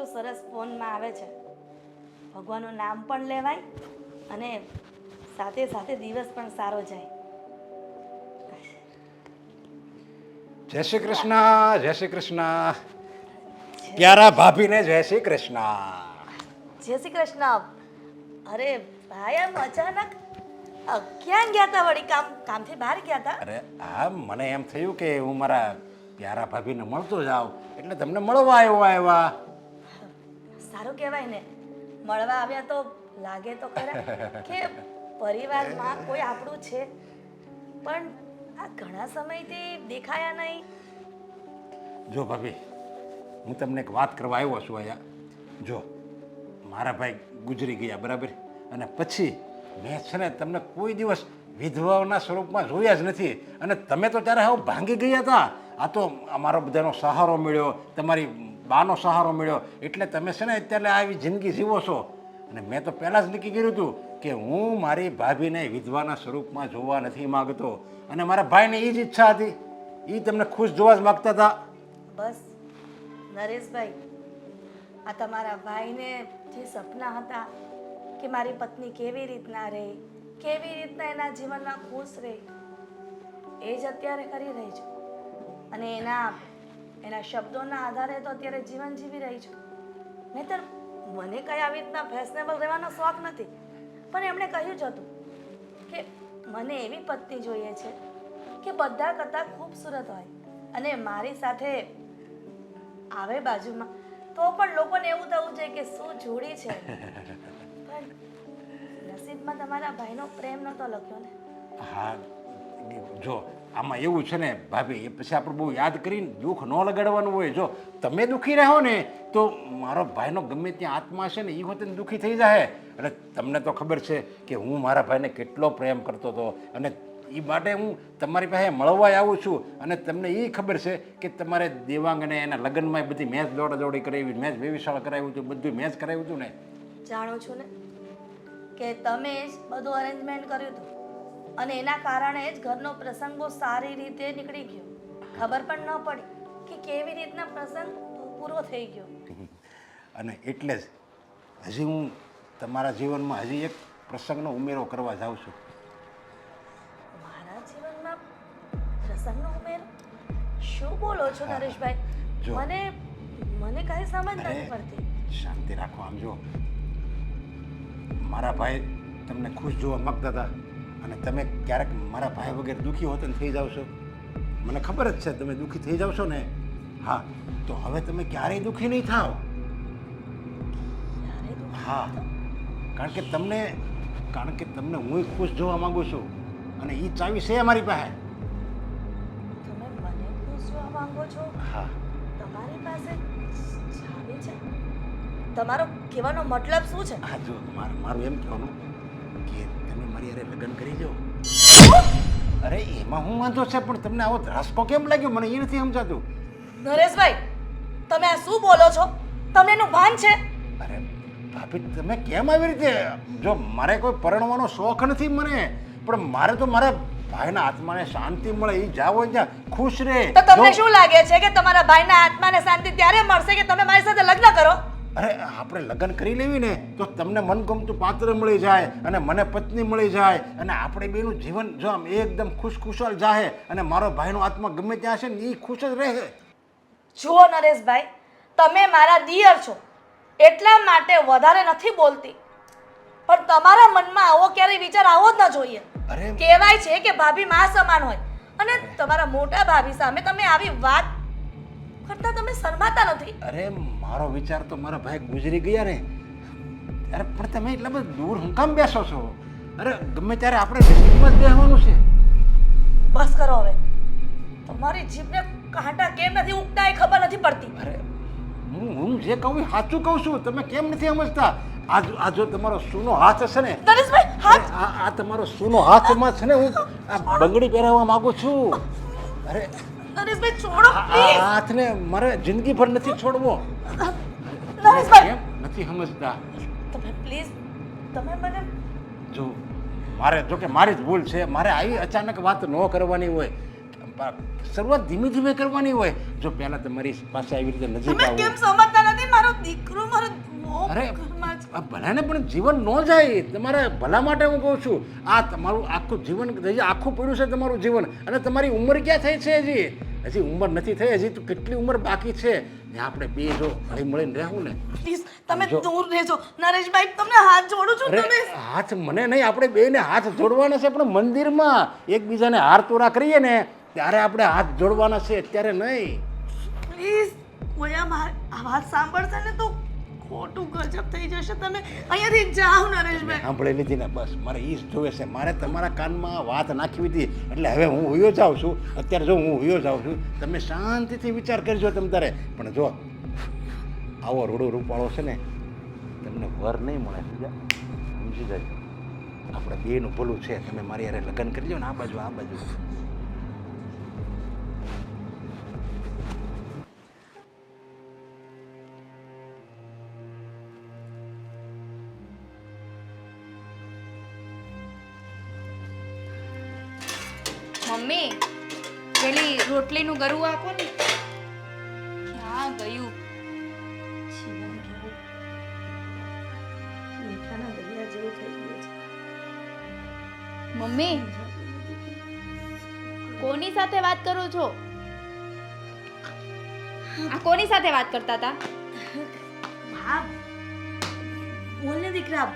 કેટલું સરસ ફોનમાં આવે છે. ભગવાનનું નામ પણ લેવાય અને સાથે સાથે દિવસ પણ સારો જાય. જય શ્રી કૃષ્ણ, જય શ્રી કૃષ્ણ. પ્યારા ભાભીને જય શ્રી કૃષ્ણ. જય શ્રી કૃષ્ણ. અરે ભાઈ, આમ અચાનક ક્યાં ગયા હતા? વળી કામથી બહાર ગયા હતા? અરે હા, મને એમ થયું કે હું મારા પ્યારા ભાભીને મળતો જાઉં એટલે તમને મળવા આવ્યા. સારું કહેવાય ને, મળવા આવ્યા તો લાગે તો ખરા કે પરિવારમાં કોઈ આપણું છે. પણ આ ઘણા સમયથી દેખાયા નહીં. જો ભાભી, હું તમને એક વાત કરવા આવ્યો છું અહીંયા. જો મારા ભાઈ ગુજરી ગયા, બરાબર, અને પછી મેં છે ને તમને કોઈ દિવસ વિધવાઓના સ્વરૂપમાં જોયા જ નથી. અને તમે તો ત્યારે હવે ભાંગી ગયા હતા. આ તો અમારો બધાનો સહારો મળ્યો, તમારી બાનો સહારો મળ્યો, એટલે તમે છે ને અત્યારે આવી જિંદગી જીવો છો. અને મેં તો પહેલાં જ નક્કી કર્યું હતું કે હું મારી ભાભીને વિધવાના સ્વરૂપમાં જોવા નથી માગતો. અને મારા ભાઈને એ જ ઈચ્છા હતી, એ તમને ખુશ જોવા જ માગતા હતા. બસ નરેશભાઈ, આ તમારા ભાઈને જે સપના હતા કે મારી પત્ની કેવી રીતના રહે, કેવી રીતના એના જીવનમાં ખુશ રહે, એ જ અત્યારે કરી રહી છું. અને એના શબ્દોના આધારે તો અત્યારે જીવન જીવી રહી છું. નહીંતર મને કંઈ આવી રીતના ફેશનેબલ રહેવાનો શોખ નથી. પણ એમણે કહ્યું જ હતું કે મને એવી પત્ની જોઈએ છે કે બધા કરતાં ખૂબસૂરત હોય અને મારી સાથે આવે બાજુમાં તો પણ લોકોને એવું થવું જોઈએ કે શું જોડી છે. પણ નસીબમાં તમારા ભાઈનો પ્રેમ નહોતો લખ્યો ને. હા, જો આમાં એવું છે ને ભાભી, એ પછી આપણે બહુ યાદ કરીને દુઃખ ન લગાડવાનું હોય. જો તમે દુઃખી રહો ને તો મારો ભાઈનો ગમે ત્યાં આત્મા છે ને એ વખતે દુઃખી થઈ જાય. અને તમને તો ખબર છે કે હું મારા ભાઈને કેટલો પ્રેમ કરતો હતો, અને એ માટે હું તમારી પાસે મળવા આવું છું. અને તમને એ ખબર છે કે તમારે દેવાંગને એના લગ્નમાં બધી મેચ દોડાદોડી કરાવી, મેચ વેવિશાળ કરાવ્યું હતું, બધું મેચ કરાવ્યું હતું ને. જાણું છું ને કે તમે જ બધું અરેન્જમેન્ટ કર્યું હતું અને એના કારણે જ ઘરનો પ્રસંગ બહુ સારી રીતે નીકળી ગયો. ખબર પણ ન પડી કે કેવી રીતના પ્રસંગ પૂરો થઈ ગયો. અને એટલે જ હજી હું તમારા જીવનમાં હજી એક પ્રસંગનો ઉમેરો કરવા જાઉં છું. મારા જીવનમાં પ્રસંગનો ઉમેરો? શું બોલો છો નરેશભાઈ? જો. મને કઈ સમજ નથી પડતી. શાંતિ રાખો. આમ જો, મારા ભાઈ તમને ખુશ જોવા માંગતા હતા અને તમે ક્યારેક મારા ભાઈ વગર દુઃખી હોત ને થઈ જાવ છો. મને ખબર જ છે તમે દુઃખી થઈ જાવ છો ને. હા, તો હવે તમે ક્યારેય દુઃખી નહીં થાવ. હા, કારણ કે તમને હું ખુશ જોવા માંગુ છું અને એ ચાવી છે અમારી પાસે. તમે મને ખુશ જોવા માંગો છો? હા. તમારી પાસે ચાવી છે? તમારો કહેવાનો મતલબ શું છે? હા, જો મારું એમ કહેવાનું કે તમે મારી અરે લગ્ન કરી જાઓ. અરે એમાં હું વાંધો છે, પણ તમને આવો ધ્રાસકો કેમ લાગ્યો મને એ નથી સમજાતું. નરેશભાઈ, તમે આ શું બોલો છો? તમને એનું ભાન છે? અરે ભાભી, તમે કેમ આવી રીતે? જો મારે કોઈ પરણવાનો શોખ નથી મને, પણ મારે તો મારા ભાઈના આત્માને શાંતિ મળે, એ જાવ હોય ત્યાં ખુશ રહે. તો તમને શું લાગે છે કે તમારા ભાઈના આત્માને શાંતિ ત્યારે મળશે કે તમે મારી સાથે લગ્ન કરો? અરે આપણે લગ્ન કરી લેવી ને તો તમને મનગમતું પાત્ર મળી જાય અને મને પત્ની મળી જાય અને આપણે બેનું જીવન જો આમ એકદમ ખુશખુશાલ જાય અને મારો ભાઈનો આત્મા ગમે ત્યાં છે ને એ ખુશ જ રહે. જુઓ નરેશભાઈ, તમે મારા દિયર છો એટલા માટે વધારે નથી બોલતી, પણ તમારા મનમાં આવો ક્યારેય વિચાર આવો જ ન જોઈએ. અરે કહેવાય છે કે ભાભી માં સમાન હોય અને તમારા મોટા ભાભી સામે તમે આવી વાત કરતા તમે શરમાતા નથી. અરે મારો વિચાર તો મારા ભાઈ ગુજરી ગયા ને. અરે પણ તમે એટલા બધા દૂર હું કામ બેસો છો? અરે ગમે ત્યારે આપણે નસીબમાં જ બેસવાનું છે. બસ કરો હવે. તમારી જીભને કાંટા કેમ નથી ઉગતા એ ખબર નથી પડતી. અરે હું જે કહું એ સાચું કહું છું, તમે કેમ નથી સમજતા? આ જો તમારો સૂનો હાથ હશે ને, નરેશભાઈ, હાથ આ તમારો સૂનો હાથમાં છે ને, હું આ બંગડી પહેરાવવા માંગુ છું. અરે નરેશભાઈ છોડો આ પ્લીઝ. હાથને મારે જિંદગીભર નથી છોડવો. નરેશભાઈ, કેમ નથી સમજતા? તમે પ્લીઝ, તમે મને જો મારે જો કે મારી જ ભૂલ છે, મારે આવી અચાનક વાત ન કરવાની હોય. શરૂઆત ધીમે ધીમે કરવાની હોય. જો પહેલાં તમારી પાસે આવી રીતે નજીક તમે આવો. કેમ સમજતા નથી? મારો દીકરો મારો બહુ અરે ઘરમાં છે. આ ભલાને પણ જીવન ન જાય. તમારા ભલા માટે હું કહું છું. આ તમારું આખું જીવન હજી આખું પડ્યું છે તમારું જીવન. અને તમારી ઉંમર ક્યાં થઈ છે? હજી ઉંમર નથી થઈ. હજી તો કેટલી ઉંમર બાકી છે. ને આપણે બે જો હળી મળીને રહેવું ને. પ્લીઝ તમે દૂર રહેજો. નરેશભાઈ તમને હાથ જોડું છું. અરે તમે હાથ મને નહીં, આપણે બેને હાથ જોડવાના છે પણ મંદિરમાં એકબીજાને હાર તોરા કરીએ ને ત્યારે આપણે હાથ જોડવાના છે, અત્યારે નહીં. પ્લીઝ કોઈ આ વાત સાંભળશે ને તો ખોટું ગજબ થઈ જશે. તમે અહીંયાથી જાઓ નરેશભાઈ. સાંભળી લીધી ને બસ. મારે એ જ જોવે છે. મારે તમારા કાનમાં વાત નાખવી હતી એટલે હવે હું હુયો જાઉં છું. અત્યારે જો હું હુયો જાઉં છું, તમે શાંતિથી વિચાર કરજો તમ તારે. પણ જો આવો રૂડો રૂપાળો છે ને તમને વર નહીં મળે. સમજી જાય. આપણે બેનું ભલું છે. તમે મારી યારે લગ્ન કરી લો ને આ બાજુ. મમ્મી પેલી રોટલીનું ગરું આપો ને. ક્યાં ગયું? જીવન કેવું મીઠાના દરિયા જેવું થઈ ગયું છે. મમ્મી કોની સાથે વાત કરો છો? આ કોની સાથે વાત કરતા હતા? હા બોલને દીકરા,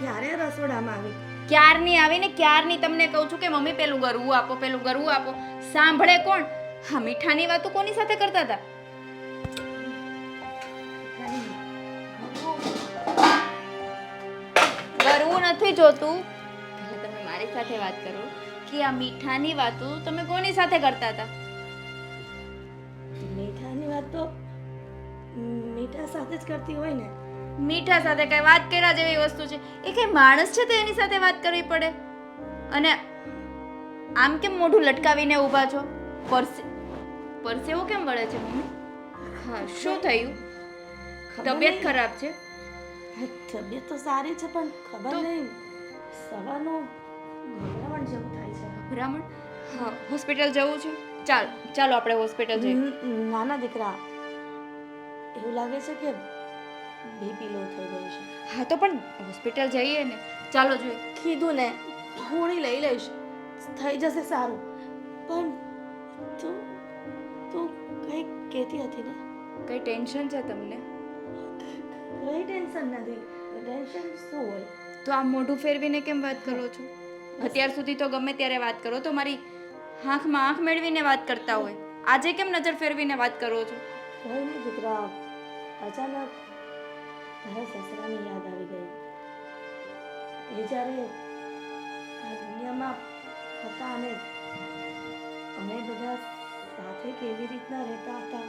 ક્યારે રસોડામાં આવી? ક્યારની આવીને ક્યારની તમને કહું છું કે મમ્મી પેલું ગરવું આપો, પેલું ગરવું આપો. સાંભળે કોણ? હા, મીઠાની વાતો કોની સાથે કરતા હતા? ગરવું નથી જોતું. પહેલા તમે મારી સાથે વાત કરો કે આ મીઠાની વાતો તમે કોની સાથે કરતા હતા? મીઠાની વાત તો મીઠા સાથે જ કરતી હોય ને. મીઠા સાથે કઈ વાત કર્યા જેવી વસ્તુ છે? એ કઈ માણસ છે તો એની સાથે વાત કરવી પડે? અને આમ કેમ મોઢું લટકાવીને ઊભા છો? પરસેવો કેમ વળે છે મમ્મી? હા, શું થયું? તબિયત ખરાબ છે? તબિયત તો સારી છે પણ ખબર નહીં સવારનું ગભરામણ જેવું થાય છે. ભરામણ? હા, હોસ્પિટલ જવું છે? ચાલો આપણે હોસ્પિટલ જઈએ. નાના દીકરા, એવું લાગે છે કે બીપી લો થઈ ગયું છે. હા તો પણ હોસ્પિટલ જઈએ ને. ચાલો જોઈએ. કીધું ને ગોળી લઈ લઈશ, થઈ જશે સારું. પણ તું તું કંઈ કહેતી હતી ને? કઈ ટેન્શન છે તમને? કંઈ ટેન્શન નથી. ટેન્શન શું હોય? તો આમ મોઢું ફેરવીને કેમ વાત કરો છો? અત્યાર સુધી તો ગમે ત્યારે વાત કરો તો મારી આંખમાં આંખ મેળવીને વાત કરતા હોય. આજે કેમ નજર ફેરવીને વાત કરો છો? કંઈ નહીં દીકરા, અચાનક તારા સસરાની યાદ આવી ગઈ. એ જ્યારે આ દુનિયામાં હતા અને અમે બધા સાથે કેવી રીતના રહેતા હતા,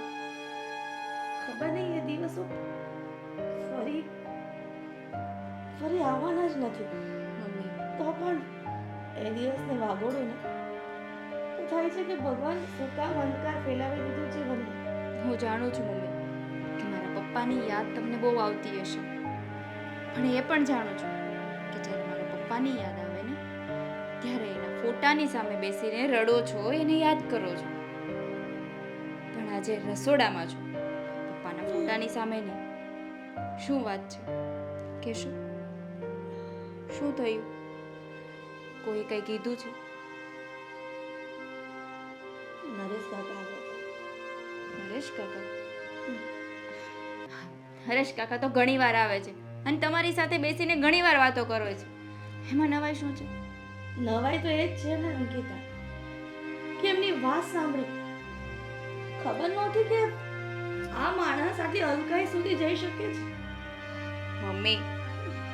ખબર નહીં એ દિવસો ફરી આવવાના જ નથી. મમ્મી, તો પણ એ દિવસને વાગોડું ને તો થાય છે કે ભગવાન શું કામ અંધકાર ફેલાવી દીધું જીવનમાં. હું જાણું છું મમ્મી કે મારા પપ્પાની યાદ તમને બહુ આવતી હશે, પણ એ પણ જાણું છું કે જ્યારે મારા પપ્પાની યાદ આવે ને ત્યારે એના ફોટાની સામે બેસીને રડો છો, એને યાદ કરો છો. પણ આજે રસોડામાં છો, પપ્પાના ફોટાની સામે નહીં. શું વાત છે? કહેશો? શું થયું? કોઈ કંઈ કીધું છે? નરેશ કાકા આવ્યા હતા. હરેશ કાકા? હરેશ કાકા તો ઘણી વાર આવે છે અને તમારી સાથે બેસીને ઘણી વાર વાતો કરો છે. એમાં નવાઈ શું છે? નવાઈ તો એ જ છે ને અંકિતા, કે એમની વાત સાંભળી ખબર નહોતી કે આ માણસ આટલી હલકાઈ સુધી જઈ શકે છે. મમ્મી,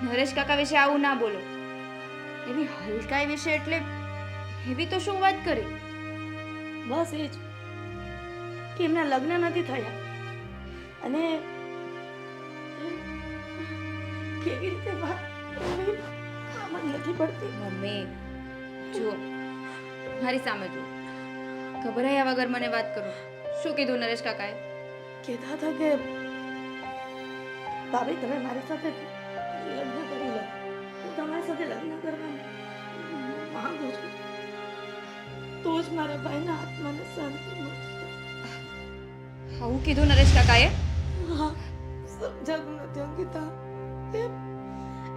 નરેશ કાકા વિશે આવું ના બોલો. એવી હલકાઈ વિશે એટલે એવી તો શું વાત કરી? બસ એ જ કે એમના લગ્ન નથી થયા અને કેવી રીતે વાત કરવી આમાં નથી પડતી. મમ્મી જુઓ, મારી સામે જુઓ, ગભરાયા વગર મને વાત કરો. શું કીધું નરેશ કાકાએ? કહેતા હતા કે ભાભી તમે મારી સાથે લગ્ન કરી લો, હું તમારી સાથે લગ્ન કરવા માંગુ છું. તો જ મારા ભાઈના આત્માને શાંતિ મળશે. આવું કીધું નરેશ કાકાએ? હા, સમજાતું નથી અંકિતા.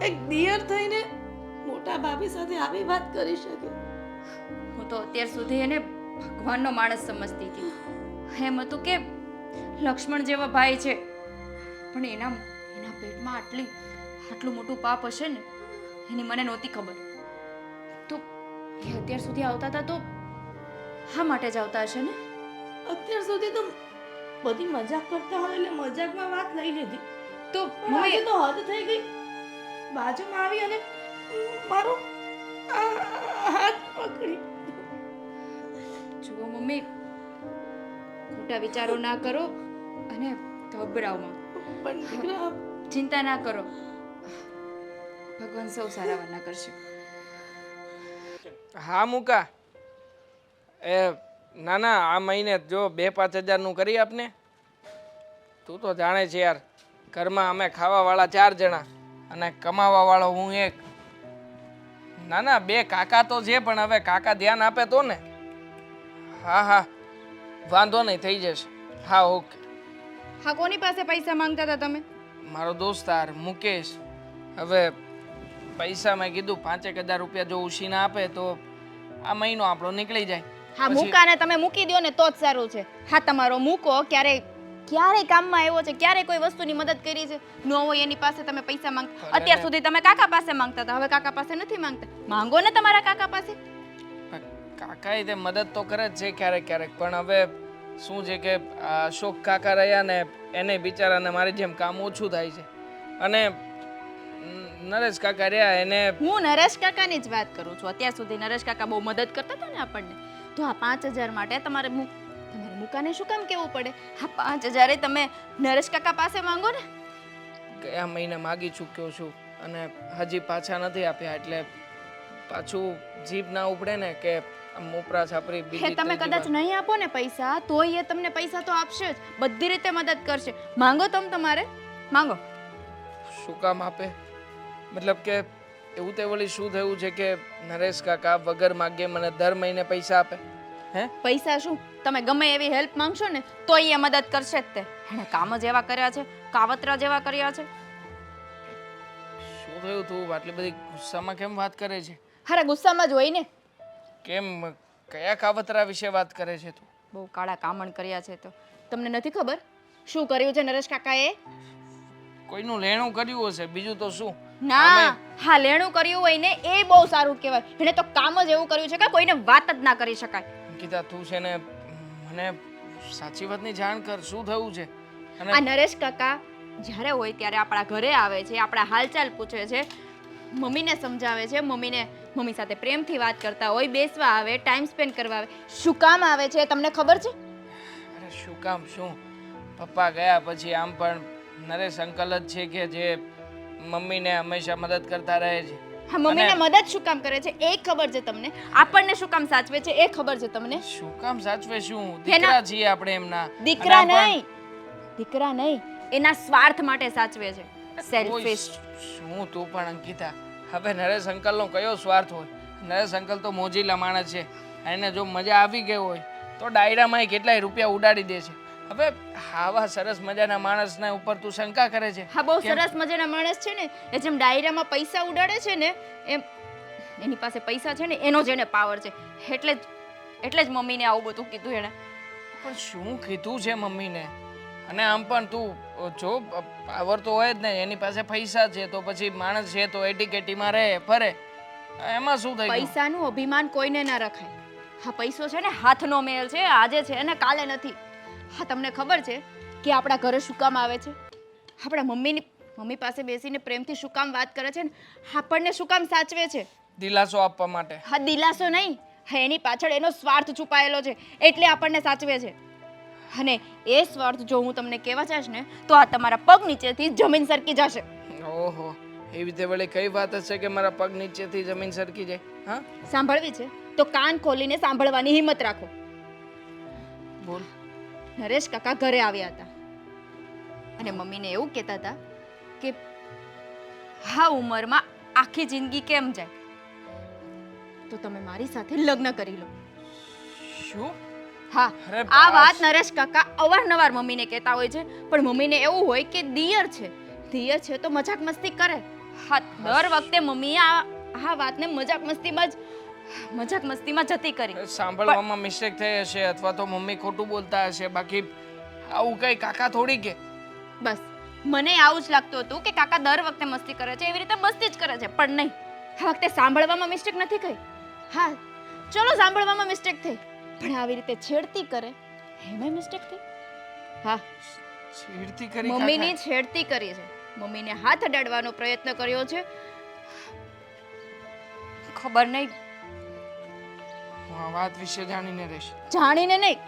એક દિયર થઈને મોટા ભાભી સાથે આવી વાત કરી શકે? હું તો અત્યાર સુધી એને ભગવાનનો માણસ સમજતી હતી. એમ હતું કે લક્ષ્મણ જેવા ભાઈ છે, પણ એના પેટમાં આટલું મોટું પાપ હશે ને એની મને નહોતી ખબર. તો એ અત્યાર સુધી આવતા હતા તો શા માટે જ આવતા હશે ને? અત્યાર સુધી તો બધી મજાક કરતા હોય એટલે મજાકમાં વાત લઈ લીધી, તો પણ આજે તો હદ થઈ ગઈ. બાજુમાં આવી અને મારો હાથ પકડી. જુઓ મમ્મી, ખોટા વિચારો ના કરો અને ગભરાવમાં. પણ દીકરા, ચિંતા ના કરો, ભગવાન સૌ સારા વાના કરશે. હા મુકા, એ ના ના, આ મહિને જો 2-5 હજારનું કરી આપને. તું તો જાણે છે યાર, ઘરમાં અમે ખાવાવાળા 4 જણા અને કમાવાવાળો હું એક. ના ના, 2 કાકા તો છે, પણ હવે કાકા ધ્યાન આપે તો ને. હા હા, વાંધો નહીં, થઈ જશે. હા ઓકે. હા, કોની પાસે પૈસા માંગતા હતા તમે? મારો દોસ્તાર મુકેશ. હવે પૈસા મેં કીધું 5-1 હજાર રૂપિયા જો ઉછીના આપે તો આ મહિનો આપણો નીકળી જાય. હા, મૂકાને તમે મૂકી દો ને તો જ સારું છે. હા, તમારો મૂકો ક્યારેય કામમાં આવ્યો છે, ક્યારેય કોઈ વસ્તુની મદદ કરી છે? ન હોય એની પાસે તમે પૈસા માંગતા. અત્યાર સુધી તમે કાકા પાસે માંગતા હતા, હવે કાકા પાસે નથી માંગતા. માંગો ને તમારા કાકા પાસે. કાકા તે મદદ તો કરે જ છે ક્યારેક ક્યારેક, પણ હવે શું છે કે અશોક કાકા રહ્યા ને એને બિચારાને મારી જેમ કામ ઓછું થાય છે, અને નરેશ કાકા રહ્યા એને. હું નરેશ કાકાની જ વાત કરું છું. અત્યાર સુધી નરેશ કાકા બહુ મદદ કરતા હતા ને આપણને. તો આ 5000 માટે તમારે મૂકાને શું કામ કેવું પડે? હા, 5000 તમે નરેશ કાકા પાસે માંગો ને. ગયા મહિને માગી ચૂક્યો છું અને હજી પાછા નથી આપ્યા, એટલે પાછું જીભ ના ઉપડે ને કે ઉપરા છાપરી બીજી. તમે કદાચ નહીં આપો ને પૈસા, તોય એ તમને પૈસા તો આપશે જ, બધી રીતે મદદ કરશે. માંગો તમારે માંગો. શું કામ આપે? મતલબ કે એવું તે વળી શું થયું છે કે નરેશ કાકા વગર માગે મને દર મહિને પૈસા આપે? હે, પૈસા શું, તમે ગમે એવી હેલ્પ માંગશો ને તો એ મદદ કરશે જ તે. એને કામ જ એવા કર્યા છે, કાવતરા જેવા કર્યા છે. શું થયું? તું આટલી બધી ગુસ્સામાં કેમ વાત કરે છે? અરે ગુસ્સામાં જ હોય ને. કેમ, કયા કાવતરા વિશે વાત કરે છે તું? બહુ કાળા કામણ કર્યા છે. તો તમને નથી ખબર શું કર્યું છે નરેશ કાકાએ? કોઈનું લેણું કર્યું હશે, બીજું તો શું. ના, હા, લેણું કર્યું હોય ને એ બહુ સારું કહેવાય. એને તો કામ જ એવું કર્યું છે કે કોઈને વાત જ ના કરી શકાય. અંકિતા, તું છે ને મને સાચી વાતની જાણ કર, શું થયું છે? આ નરેશ કાકા જ્યારે હોય ત્યારે આપણા ઘરે આવે છે, આપણા હાલચાલ પૂછે છે, મમ્મીને સમજાવે છે, મમ્મી સાથે પ્રેમથી વાત કરતા હોય, બેસવા આવે, ટાઈમ સ્પેન્ડ કરવા આવે. શું કામ આવે છે તમને ખબર છે? અરે શું કામ શું? પપ્પા ગયા પછી આમ પણ નરેશ અંકલ જ છે કે જે મમ્મીને હંમેશા મદદ કરતા રહે છે. હા, મમ્મીને મદદ શું કામ કરે છે એ ખબર છે તમને? આપણને શું કામ સાચવે છે એ ખબર છે તમને? શું કામ સાચવે? શું દીકરા છીએ આપણે એમના? દીકરા નહીં, એના સ્વાર્થ માટે સાચવે છે. સેલ્ફિશ. શું તું પણ અંકિતા, હવે નરેશ અંકલનો કયો સ્વાર્થ હોય? નરેશ અંકલ તો મોજીલા માણસ છે, એને જો મજા આવી ગઈ હોય તો ડાયરામાં કેટલાય રૂપિયા ઉડાડી દે છે. હવે આવા સરસ મજાના માણસના ઉપર તું શંકા કરે છે? હા, બહુ સરસ મજાના માણસ છે ને, એ જેમ ડાયરામાં પૈસા ઉડાડે છે ને એમ એની પાસે પૈસા છે ને એનો જ એને પાવર છે. એટલે જ મમ્મીને આવું બધું કીધું એણે. પણ શું કીધું છે મમ્મીને? અને આમ પણ તું જો પાવર તો હોય જ ને, એની પાસે પૈસા છે તો પછી માણસ છે તો એટીકેટીમાં રહે ફરે, એમાં શું થઈ ગયું? પૈસાનું અભિમાન કોઈને ના રખાય. હા, પૈસો છે ને હાથનો મેલ છે, આજે છે અને કાલે નથી. હા, તમને ખબર છે કે આપણા ઘરે શું કામ આવે છે? આપણા મમ્મી પાસે બેસીને પ્રેમથી શું કામ વાત કરે છે ને આપણને શું કામ સાચવે છે? દિલાસો આપવા માટે. હા, દિલાસો નહીં, હા, એની પાછળ એનો સ્વાર્થ છુપાયેલો છે એટલે આપણને સાચવે છે. અને એ સ્વાર્થ જો હું તમને કહેવા જાશ ને તો આ તમારા પગ નીચેથી જમીન સરકી જશે. ઓહો, એવી રીતે વળી કઈ વાત હશે કે મારા પગ નીચેથી જમીન સરકી જાય? હા, સાંભળવી છે તો કાન ખોલીને સાંભળવાની હિંમત રાખો. બોલ. નરેશ કાકા ઘરે આવ્યા હતા અને મમ્મીને એવું કહેતા હતા કે હા ઉંમરમાં આખી જિંદગી કેમ જાય, તો તમે મારી સાથે લગ્ન કરી લો. શું હા અરે આ બસ. વાત નરેશ કાકા અવારનવાર મમ્મીને કહેતા હોય છે પણ મમ્મીને એવું હોય કે દિયર છે તો મજાક મસ્તી કરે. હા દર વખતે મમ્મીએ આ વાતને મજાક મસ્તીમાં જતી કરી. સાંભળવામાં મિસ્ટેક થઈ હશે અથવા તો મમ્મી ખોટું બોલતા હશે, બાકી આવું કઈ કાકા થોડી કે. બસ મને આવું જ લાગતું હતું કે કાકા દર વખતે મસ્તી કરે છે, એવી રીતે મસ્તી જ કરે છે, પણ નહીં, આ વખતે સાંભળવામાં મિસ્ટેક નથી થઈ. હા ચલો સાંભળવામાં મિસ્ટેક થઈ, પણ આવી રીતે છેડતી કરે એમાં મિસ્ટેક થઈ. હા છેડતી કરી મમ્મીની છેડતી કરી છે, મમ્મીને હાથ અડાડવાનો પ્રયત્ન કર્યો છે. ખબર નહીં, હું આ વાત વિશે જાણીને રહીશ. જાણીને નહીં,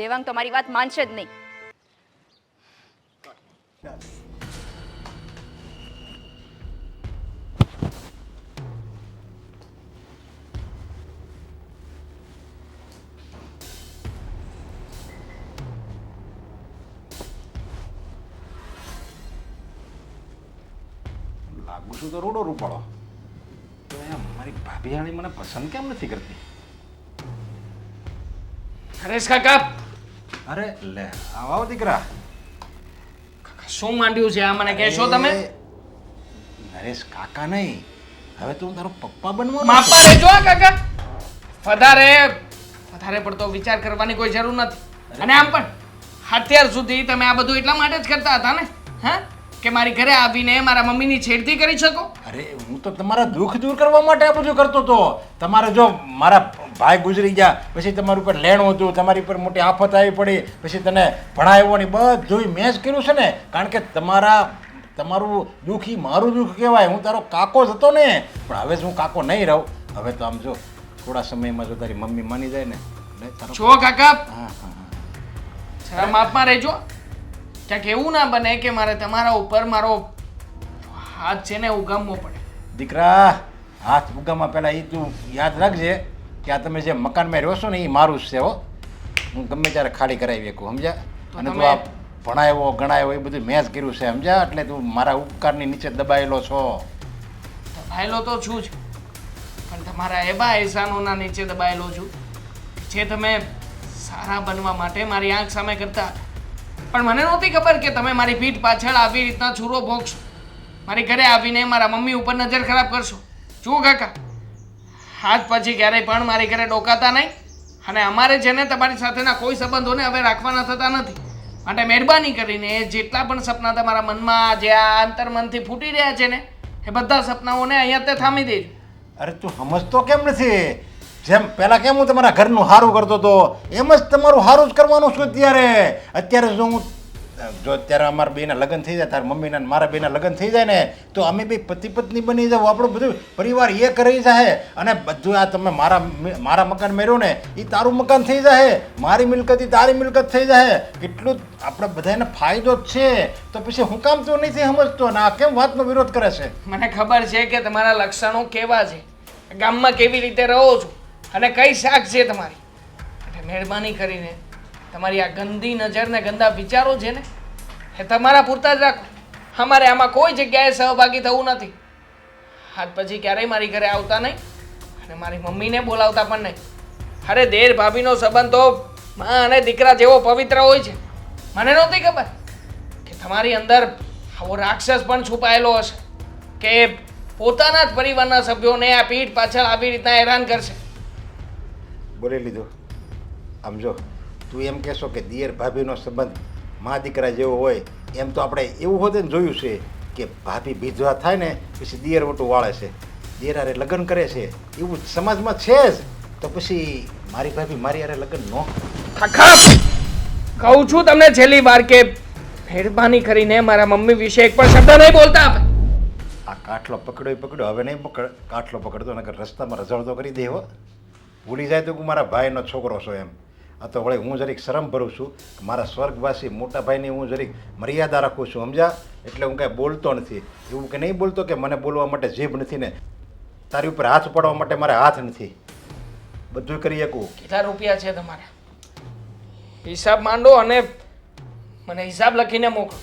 દેવાંગ તો મારી વાત માનશે જ નહીં. લાગુ છું તો રોડો રૂપાળો, તો એમ મારી ભાભીયાણી મને પસંદ કેમ નથી કરતી? હરેશ કાકા, અરે લે આવો દીકરા. શું માંડ્યું છે આ મને કહેશો તમે? એ, નરેશ કાકા નહીં, હવે તું તારો પપ્પા બનવાનો માપા રહેજો આ કાકા. વધારે પડતો વિચાર કરવાની કોઈ જરૂર નથી. અને આમ પણ અત્યાર સુધી તમે આ બધું એટલા માટે જ કરતા હતા ને, હા, કે મારી ઘરે આવીને મારા મમ્મીની છેડતી કરી શકો. અરે હું તો તમારા દુઃખ દૂર કરવા માટે આ બધું કરતો હતો. તમારે જો મારા ભાઈ ગુજરી ગયા પછી તમારું ઉપર લેણું હતું, તમારી પર મોટી આફત આવી પડી, પછી તને ભણાવ્યો ને બધું મેં જ કર્યું છે ને, કારણ કે તમારું દુઃખ ઈ મારું દુઃખ કહેવાય. હું તારો કાકો જ હતો ને, પણ હવે હું કાકો નહીં રહું. હવે તો આમ જો થોડા સમયમાં જો તારી મમ્મી માની જાય ને એટલે તારો છો કાકા, હા હા હા જરા માપમાં રહેજો. ક્યાંક એવું ના બને કે મારે તમારા ઉપર મારો હાથ છે ને ઉગામવો પડે. દીકરા, હાથ ઉગામાં પહેલાં એ તું યાદ રાખજે કે આ તમે જે મકાનમાં રહ્યો છો ને એ મારું જ છે હો. હું ગમે ત્યારે ખાલી કરાવી શકું, સમજ્યા? તો અને તું તમે- આ ભણાવ્યો ગણાવ્યો એ બધું મેં જ કર્યું છે, સમજ્યા? એટલે તું મારા ઉપકારની નીચે દબાયેલો છો. દબાયેલો તો છું જ, પણ તમારા એવા એહસાનોના નીચે દબાયેલો છું જે તમે સારા બનવા માટે મારી આંખ સામે કરતા હતા. પણ મને નહોતી ખબર કે તમે મારી પીઠ પાછળ આવી રીતના છૂરો ભોગશો, મારી ઘરે આવીને મારા મમ્મી ઉપર નજર ખરાબ કરશો. જુઓ કાકા, હાથ પછી ક્યારેય પણ મારી ઘરે ડોકાતા નહીં, અને અમારે છે ને તમારી સાથેના કોઈ સંબંધોને હવે રાખવાના થતા નથી. માટે મહેરબાની કરીને જેટલા પણ સપના તમારા મનમાં જે આ અંતર્મનથી ફૂટી રહ્યા છે ને, એ બધા સપનાઓને અહીંયા તે થામી દેજો. અરે તું સમજતો કેમ નથી? જેમ પહેલાં કેમ હું તમારા ઘરનું સારું કરતો હતો એમ જ તમારું સારું જ કરવાનું છું અત્યારે જો હું જો અત્યારે અમારા બેના લગ્ન થઈ જાય, તારા મમ્મીના ને મારા બેના લગ્ન થઈ જાય ને તો અમે બે પતિ પત્ની બની જાવ, આપણું બધું પરિવાર એક રહી જાય, અને બધું આ તમે મારા મકાન મેળ્યું ને એ તારું મકાન થઈ જાય, મારી મિલકત એ તારી મિલકત થઈ જાય. એટલું જ આપણે બધાને ફાયદો જ છે. તો પછી હું કામ તું નથી સમજતો ને આ કેમ વાતનો વિરોધ કરે છે? મને ખબર છે કે તમારા લક્ષણો કેવા છે, ગામમાં કેવી રીતે રહો છો અને કઈ શાક છે તમારી. એટલે મહેરબાની કરીને તમારી આ ગંદી નજર ને ગંદા વિચારો છે ને એ તમારા પૂરતા જ રાખો. અમારે આમાં કોઈ જગ્યાએ સહભાગી થવું નથી. હાથ પછી ક્યારેય મારી ઘરે આવતા નહીં અને મારી મમ્મીને બોલાવતા પણ નહીં. અરે દેર ભાભીનો સંબંધ તો માં અને દીકરા જેવો પવિત્ર હોય છે. મને નહોતી ખબર કે તમારી અંદર આવો રાક્ષસ પણ છુપાયેલો હશે કે પોતાના જ પરિવારના સભ્યોને આ પીઠ પાછળ આવી રીતના હેરાન કરશે. બોલી લીધું. આમ જો તું એમ કહેશો કે દિયર ભાભીનો સંબંધ મા દીકરા જેવો હોય, એમ તો આપણે એવું હોતે ને જોયું છે કે ભાભી વિધવા થાય ને પછી દિયર વટું વાળે છે, દિયર હારે લગ્ન કરે છે, એવું સમાજમાં છે જ. તો પછી મારી ભાભી મારી હારે લગ્ન ન કાકા, કહું છું તમને છેલ્લી વાર કે મહેરબાની કરીને મારા મમ્મી વિશે એક પણ શબ્દ નહીં બોલતા આપે. આ કાટલો પકડ્યો હવે નહીં કાટલો પકડતો નકર રસ્તામાં રઝળતો કરી દે હો. ભૂલી જાય તો હું મારા ભાઈનો છોકરો છો એમ. આ તો વળી હું જરીક શરમ ભરું છું કે મારા સ્વર્ગવાસી મોટા ભાઈની હું જરીક મર્યાદા રાખું છું, સમજ્યા? એટલે હું કાંઈ બોલતો નથી. એવું કે નહીં બોલતો કે મને બોલવા માટે જીભ નથી ને તારી ઉપર હાથ પાડવા માટે મારે હાથ નથી. બધું કરી શકું. કેટલા રૂપિયા છે તમારા? હિસાબ માંડો અને મને હિસાબ લખીને મોકલો.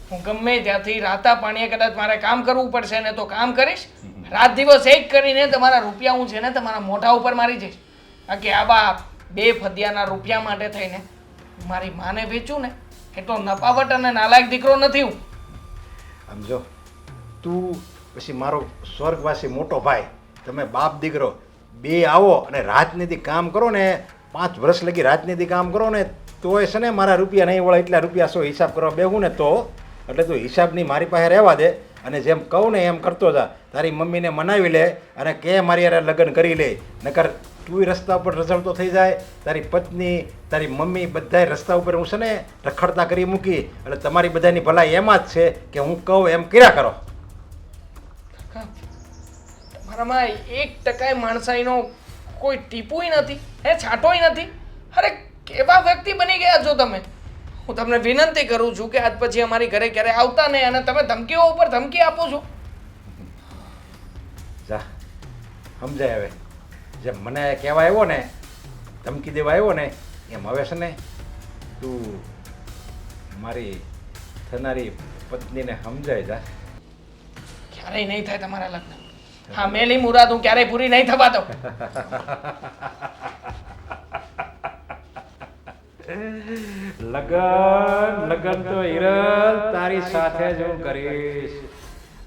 હું ગમે ત્યાંથી રાતા પાણીએ કદાચ મારે કામ કરવું પડશે ને તો કામ કરીશ. રાત દિવસ એક કરીને તમારા રૂપિયા હું છે ને તમારા મોઢા ઉપર મારી જઈશ. બાકી આવા બે ફદિયાના રૂપિયા માટે થઈને મારી માને વેચું ને એટલો નપાવટ અને નાલાયક દીકરો નથી હું. સમજો તું પછી મારો સ્વર્ગવાસી મોટો ભાઈ, તમે બાપ દીકરો બે આવો અને રાજનીતિ કામ કરો ને, 5 વર્ષ લગી રાજનીતિ કામ કરો ને, તોય છે ને મારા રૂપિયા નહીં વળે એટલા રૂપિયા શું હિસાબ કરવા બેહું ને તો. એટલે તું હિસાબની મારી પાસે રહેવા દે અને જેમ કહું ને એમ કરતો જા. તારી મમ્મીને મનાવી લે અને કે મારી યાર લગ્ન કરી લે, નકર તુંય રસ્તા ઉપર રઝળતો થઈ જાય, તારી પત્ની તારી મમ્મી બધાય રસ્તા ઉપર હું છે ને રખડતા કરી મૂકી. એટલે તમારી બધાની ભલાઈ એમાં જ છે કે હું કહું એમ કર્યા કરો. મારામાં 1% માણસાઈનો કોઈ ટીપુય નથી, હે છાંટોય નથી. અરે કેવા વ્યક્તિ બની ગયા છો તમે. હું તમને વિનંતી કરું છું કે આજ પછી અમારી ઘરે ક્યારે આવતા નહીં અને તમે ધમકીઓ ઉપર ધમકી આપો છો. જા સમજાય હવે, જેમ મને કહેવા આવ્યો ને, ધમકી દેવા આવ્યો ને, એમ હવે છે ને તું મારી થનારી પત્નીને સમજાય જા. ક્યારેય નહીં થાય તમારા લગ્ન. હા, મેલી મુરાદ હું ક્યારેય પૂરી નહીં થવા દઉં. લગન તો હિરલ તારી સાથે જ હું કરીશ.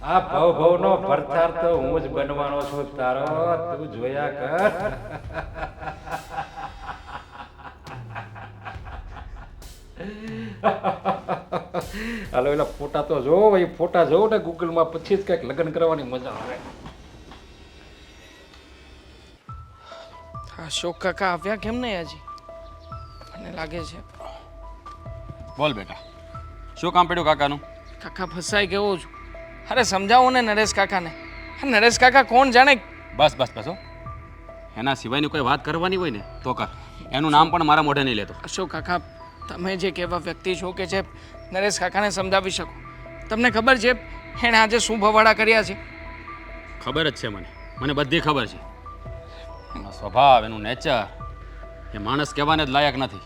આ ભવનો ભરતાર તો હું જ બનવાનો છું તારો, તું જોયા કર. હાલો એલા ફોટા તો જોવો, એ ફોટા જોવો ને ગૂગલમાં, પછી જ કંઈક લગ્ન કરવાની મજા આવે. અશોક કાકા આવ્યા કેમ નહીં હજી? મને લાગે છે બોલ બેટા, શું કામ પડ્યું કાકાનું? કાકા ફસાઈ ગયો છું. અરે સમજાવો ને નરેશ કાકાને. નરેશ કાકા કોણ જાણે. બસ બસ બસ હો, એના સિવાયની કોઈ વાત કરવાની હોય ને તો કર. એનું નામ પણ મારા મોઢે નહીં લેતો. અશોક કાકા, તમે જે કેવા વ્યક્તિ છો કે જે નરેશ કાકાને સમજાવી શકો. તમને ખબર છે એણે આજે શું ભવાડા કર્યા છે? ખબર જ છે મને બધી ખબર છે. એનો સ્વભાવ, એનું નેચર, એ માણસ કહેવાને જ લાયક નથી.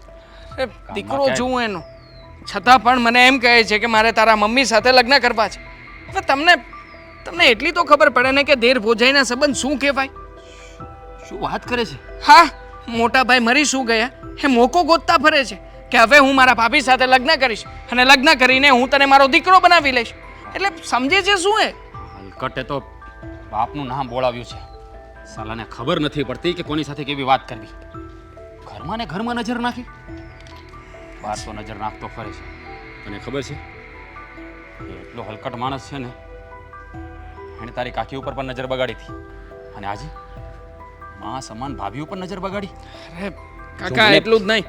અરે દીકરો છું એનો, છતાં પણ મને એમ કહે છે કે મારે તારા મમ્મી સાથે લગ્ન કરવા છે. હવે તમને એટલી તો ખબર પડે ને કે દેર ભોજાઈના સંબંધ શું કહેવાય? શું વાત કરે છે? હા, મોટા ભાઈ મરી શું ગયા એ મોકો ગોતતા ફરે છે કે હવે હું મારા ભાભી સાથે લગ્ન કરીશ અને લગ્ન કરીને હું તને મારો દીકરો બનાવી લઈશ. એટલે સમજે છે શું એ? હલકટે તો બાપનું નામ બોલાવ્યું છે. સાલાને ખબર નથી પડતી કે કોની સાથે કેવી વાત કરવી. ઘરમાં ને ઘરમાં નજર નાખી, બહાર તો નજર નાખતો ફરે છે. તને ખબર છે એ એટલો હલકટ માણસ છે ને, એણે તારી કાકી ઉપર પણ નજર બગાડી હતી અને આજે માં સમાન ભાભી ઉપર નજર બગાડી. અરે કાકા, એટલું જ નહીં,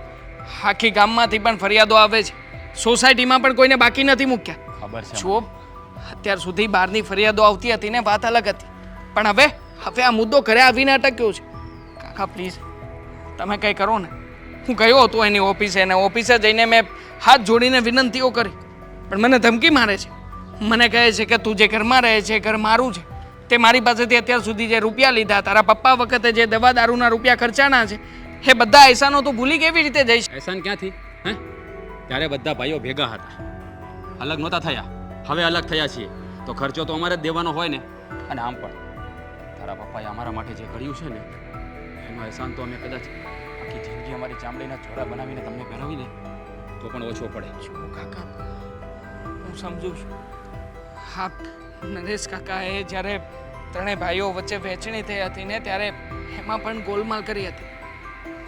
આખી ગામમાંથી પણ ફરિયાદો આવે છે. સોસાયટીમાં પણ કોઈને બાકી નથી મૂક્યા. ખબર છે જુઓ, અત્યાર સુધી બહારની ફરિયાદો આવતી હતી ને વાત અલગ હતી, પણ હવે આ મુદ્દો ઘરે આવીને અટક્યો છે. કાકા પ્લીઝ તમે કંઈ કરો ને. હું ગયો હતો એની ઓફિસે ને ઓફિસે જઈને મેં હાથ જોડીને વિનંતીઓ કરી, પણ મને ધમકી મારે છે. મને કહે છે કે તું જે ઘરમાં રહે છે ઘર મારું છે. તે મારી પાસેથી અત્યાર સુધી જે રૂપિયા લીધા, તારા પપ્પા વખતે જે દવા દારૂના રૂપિયા ખર્ચાના છે, એ બધા એહસાનો તું ભૂલી કેવી રીતે જઈશ? એહસાન ક્યાંથી? હે, ત્યારે બધા ભાઈઓ ભેગા હતા, અલગ નહોતા થયા. હવે અલગ થયા છીએ તો ખર્ચો તો અમારે જ દેવાનો હોય ને. અને આમ પણ તારા પપ્પાએ અમારા માટે જે કર્યું છે ને, એનો એહસાન તો અમે કદાચ આખી જિંદગી અમારી ચામડીના જોડા બનાવીને તમને પહેરાવીને તો પણ ઓછો પડે. જો કાકા, હું સમજુ છું. હા, નરેશ કાકાએ જ્યારે ત્રણેય ભાઈઓ વચ્ચે વહેંચણી થઈ હતી ને, ત્યારે એમાં પણ ગોલમાલ કરી હતી.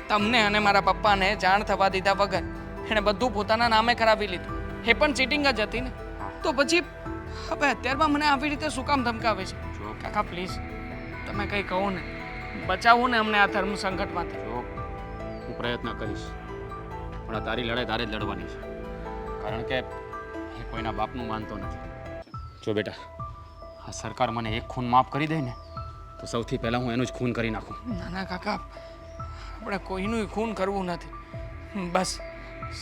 તમને અને મારા પપ્પાને જાણ થવા દીધા વગર એણે બધું પોતાના નામે કરાવી લીધું. એ પણ ચીટિંગ જ હતી ને. તો પછી હવે અત્યારમાં મને આવી રીતે શું કામ ધમકાવે છે? જો કાકા પ્લીઝ તમે કંઈ કહો ને, બચાવો ને અમને આ ધર્મ સંકટમાંથી. જો હું પ્રયત્ન કરીશ, પણ આ તારી લડાઈ તારે જ લડવાની છે, કારણ કે એ કોઈના બાપનું માનતો નથી. જો બેટા, આ સરકાર મને એક ખૂન માફ કરી દે ને તો સૌથી પહેલાં હું એનું જ ખૂન કરી નાખું. ના ના કાકા, આપણે કોઈનું ખૂન કરવું નથી. બસ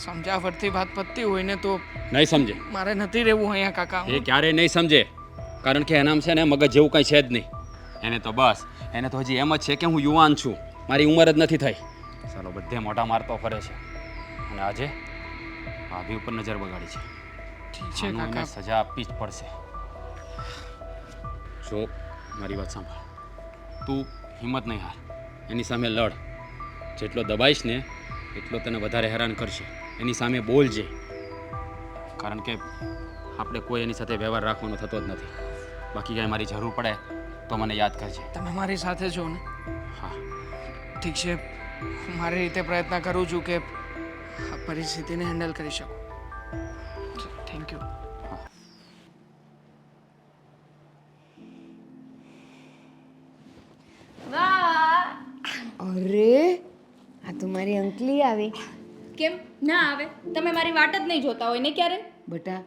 સમજાવટથી વાત પતતી હોય ને તો નહીં સમજે. મારે નથી રહેવું અહીંયા કાકા. એ ક્યારેય નહીં સમજે, કારણ કે એનામ છે ને મગજ જેવું કંઈ છે જ નહીં. એને તો બસ, એને તો હજી એમ જ છે કે હું યુવાન છું, મારી ઉંમર જ નથી થઈ. ચાલો બધે મોઢા મારતો ફરે છે અને આજે ભાભી ઉપર નજર બગાડી છે. ઠીક છે આનું એને કાકા. સજા આપવી જ પડશે. જો મારી વાત સાંભળ, તું હિંમત નહીં હાર, એની સામે લડ જેટલો દબાઈશ ને એટલો તને વધારે હેરાન કરશે. એની સામે બોલજે, કારણ કે આપણે કોઈ એની સાથે વ્યવહાર રાખવાનો થતો જ નથી. બાકી કાંઈ મારી જરૂર પડે તો મને યાદ કરજે. તમે મારી સાથે છો ને? હા, ઠીક છે, હું મારી રીતે પ્રયત્ન કરું છું કે આ પરિસ્થિતિને હેન્ડલ કરી શકું. Thank you. વાહ, અરે આ તો મારી અંકલી આવી. કેમ ના આવે? તમે મારી વાટ જ નહીં જોતા હોય ને ક્યારે? બટા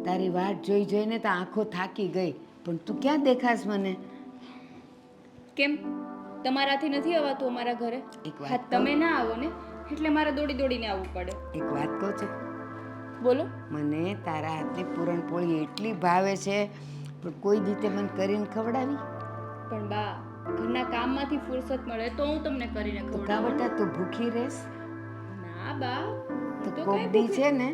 તારી વાટ જોઈ જોઈને તો આંખો થાકી ગઈ, પણ તું ક્યાં દેખાશ મને? કેમ તમારાથી નથી આવતું અમારા ઘરે? એક વાત હા, તમે ના આવો ને એટલે મારે દોડી દોડીને આવવું પડે. એક વાત કહું છું, બોલો. મને તારા હાથની પૂરણપોળી એટલી ભાવે છે, પણ કોઈ રીતે મને કરીને ખવડાવી? પણ બા, ઘરના કામમાંથી ફુરસત મળે તો હું તમને કરીને તો કા ખવડાવું. બટા તું ભૂખી રહેશ? ના બા, તો તો કોક કાંઈ દી ભૂખી- છે ને,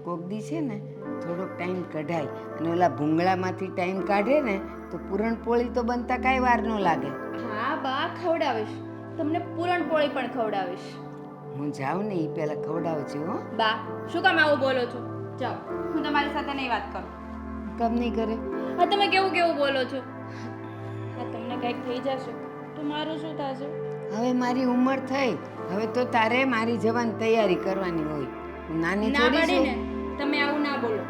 કોક દી છે ને થોડોક ટાઈમ કઢાય અને ઓલા ભૂંગળામાંથી ટાઈમ કાઢે ને તો પૂરણપોળી તો બનતા કાંઈ વાર ન લાગે. હા બા, ખવડાવીશ તમને, પૂરણપોળી પણ ખવડાવીશ. હું જાઉં ને એ પહેલાં ખવડાવજો હો. બા, શું કામ આવું બોલો છો? જાઓ, હું તમારી સાથે નહીં વાત કરું. કમ નહીં કરે? હા, તમે કેવું કેવું બોલો છો? હા, તમને કંઈક થઈ જશે તો મારું શું થશે? હવે મારી ઉંમર થઈ, હવે તો તારે મારી જવાની તૈયારી કરવાની હોય. હું નાની ના થોડી પાડીને છું. તમે આવું ના બોલો.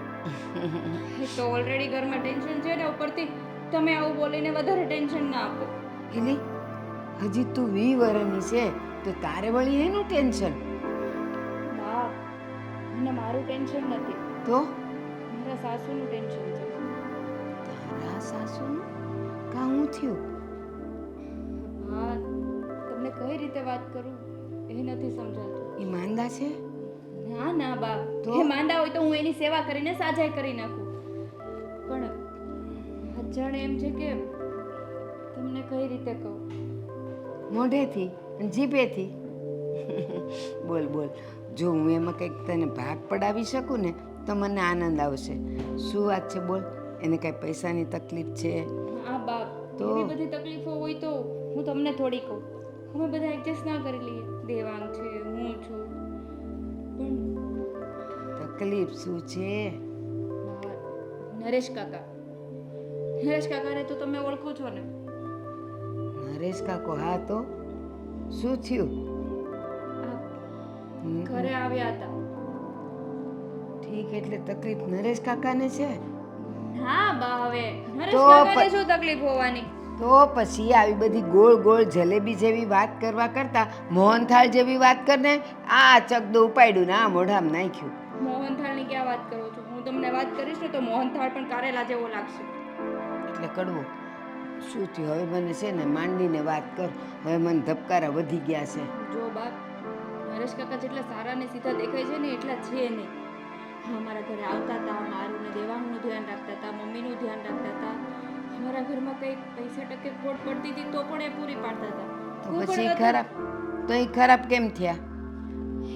એક તો ઓલરેડી ઘરમાં ટેન્શન છે ને ઉપરથી તમે આવું બોલીને વધારે ટેન્શન ના આપો. એલી હજી તું 20 વર્ષની છે તો તારે વળી એનું ટેન્શન? બા, મને મારું ટેન્શન નથી, તો મારા સાસુનું ટેન્શન છે. તારા સાસુનું કાં હું થયું? હા, તમને કઈ રીતે વાત કરું એ નથી સમજાતું. એ માંદા છે? ના ના બા, તો? એ માંદા હોય તો હું એની સેવા કરીને સાજાઈ કરી નાખું, પણ અજાણે એમ છે કે તમને કઈ રીતે કહું. મોઢેથી અને જીભેથી? બોલ બોલ, જો હું એમાં કંઈક તને ભાગ પડાવી શકું ને તો મને આનંદ આવશે. શું વાત છે બોલ? એને કાંઈ પૈસાની તકલીફ છે? હા બાપ, તો? એવી બધી તકલીફો હોય તો હું તમને થોડી કહું. અમે બધા એડજસ્ટ ના કરી લઈએ. દેવાંગ છે, હું છું, પણ તકલીફ શું છે? નરેશ કાકા, નરેશ કાકાને તો તમે ઓળખો છો ને? નરેશ કાકો? હા, તો શું થયું? આ ઘરે આવ્યા હતા. ઠીક, એટલે તકલીફ નરેશ કાકાને છે? હા બા, હવે નરેશ તો કાકાને પ- શું તકલીફ હોવાની? તો પછી આવી બધી ગોળ ગોળ જલેબી જેવી વાત કરવા કરતા મોહનથાળ જેવી વાત કરને. આ ચકદો ઉપાડ્યું ને આ મોઢામાં નાખ્યું. મોહનથાળની ક્યાં વાત કરો છો? હું તમને વાત કરીશ ને તો મોહનથાળ પણ કારેલા જેવો લાગશે. એટલે કડવું શું થયું? હવે મને છે ને માંડીને વાત કર. હવે મને ધબકારા વધી ગયા છે. જો બાપ, નરેશ કાકા જેટલા સારા ને સીધા દેખાય છે ને એટલા છે નહીં. હા, અમારા ઘરે આવતા હતા, મારું ને દેવાંગનું ધ્યાન રાખતા હતા, મમ્મીનું ધ્યાન રાખતા હતા. અમારા ઘરમાં કંઈ પૈસા ટકે ખોટ પડતી હતી તો પણ એ પૂરી પાડતા હતા. તો કોઈ પછી પણ ખરાબ, તો એ ખરાબ કેમ થયા?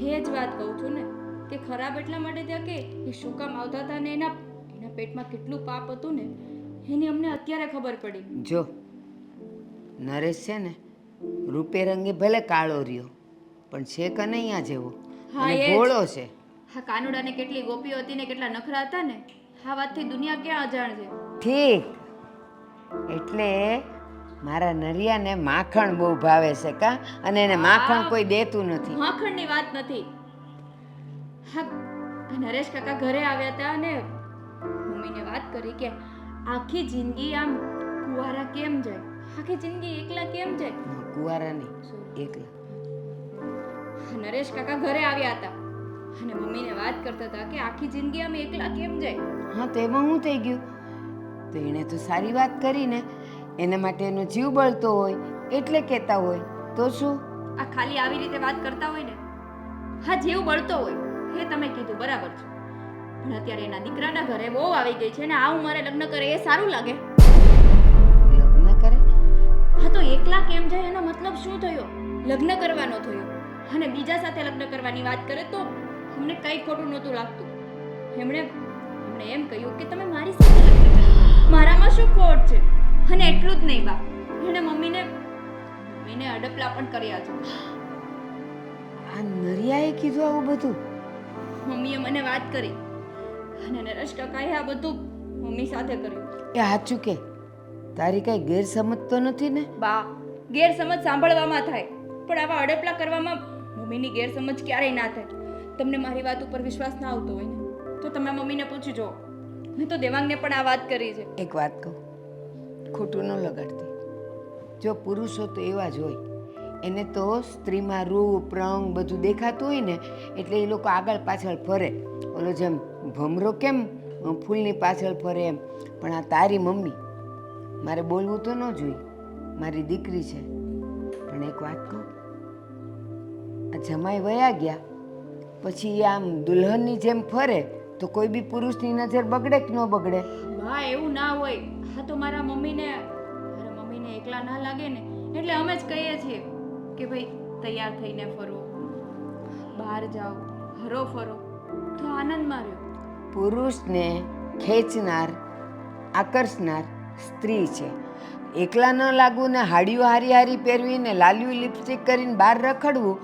એ જ વાત કહું છું ને કે ખરાબ એટલા માટે થયા કે એ શું કામ આવતા હતા ને એના પેટમાં કેટલું પાપ હતું ને એની અમને અત્યારે ખબર પડી. જો નરેશ છે ને રૂપે રંગે ભલે કાળો રહ્યો પણ છે કનૈયા જેવો હા, અને એ જ. ભોળો છે. હા, કાનુડાને કેટલી ગોપીઓ હતી ને કેટલા નખરા હતા ને, આ વાતથી દુનિયા ક્યાં અજાણ છે. ઠીક, એટલે મારા નરિયાને માખણ બહુ ભાવે છે કા? અને એને માખણ કોઈ દેતું નથી. માખણની વાત નથી. હા, આ નરેશ કાકા ઘરે આવ્યા હતા અને મમ્મીને વાત કરી કે આખી જિંદગી આમ કુંવારા કેમ જાય, આખી જિંદગી એકલા કેમ જાય. કુંવારા નહીં, એકલા. નરેશ કાકા ઘરે આવ્યા હતા અને મમ્મીને વાત કરતા હતા કે આખી જિંદગી આમ એકલા કેમ જાય. હા, તો એમાં શું થઈ ગયું? તો એણે તો સારી વાત કરી ને, એના માટે એનો જીવ બળતો હોય એટલે કહેતા હોય. તો શું? આ ખાલી આવી રીતે વાત કરતા હોય ને, હા જીવ બળતો હોય એ તમે કીધું બરાબર છે, પણ અત્યારે એના દીકરાના ઘરે બહુ આવી ગઈ છે ને આ ઉંમરે લગ્ન કરે એ સારું લાગે? લગ્ન કરે? હા, તો એકલા કેમ જાય એનો મતલબ શું થયો? લગ્ન કરવાનો થયો અને બીજા સાથે લગ્ન કરવાની વાત કરે તો અમને કંઈ ખોટું નહોતું લાગતું. એમણે એમ કહ્યું કે તમે મારી સાથે લગ્ન કરો. મારામાં શું ખોટ છે? અને એટલું જ નહીં બા, એણે મમ્મીને અડપલા પણ કર્યા છે. આ નરિયાએ કીધું આવું બધું? મમ્મીએ મને વાત કરી અને નરેશ કાકાએ આ બધું મમ્મી સાથે કર્યું. એ સાચું કે તારી કઈ ગેરસમજ તો નથી ને? બા, ગેરસમજ સાંભળવામાં થાય પણ આવા અડપલા કરવામાં મમ્મીની ગેરસમજ ક્યારેય ના થાય. તમને મારી વાત ઉપર વિશ્વાસ ના આવતો હોય ને તો તમે મમ્મીને પૂછી જુઓ. મેં તો દેવાંગને પણ આ વાત કરી છે. એક વાત કહું, ખોટું ન લગાડતી. જો પુરુષો તો એવા જ હોય, એને તો સ્ત્રીમાં રૂપ રંગ બધું દેખાતું હોય ને એટલે એ લોકો આગળ પાછળ ફરે. ઓલો જેમ ભમરો કેમ ફૂલની પાછળ ફરે એમ. પણ આ તારી મમ્મી, મારે બોલવું તો ન જોઈએ, મારી દીકરી છે. પણ એક વાત કહું, આ જમાઈ વયા ગયા પછી એ આમ દુલ્હનની જેમ ફરે તો કોઈ બી પુરુષની નજર બગડે કે ન બગડે? બા, એવું ના હોય. હા તો મારા મમ્મીને એકલા ના લાગે ને એટલે અમે જ કહીએ છીએ કે ભાઈ તૈયાર થઈને ફરો, બહાર જાઓ, હરો ફરો તો આનંદમાં રહ્યો. પુરુષને ખેંચનાર આકર્ષનાર સ્ત્રી છે. એકલા ન લાગવું ને હાડીઓ હારી હારી પહેરવીને લાલ્યું લિપસ્ટિક કરીને બહાર રખડવું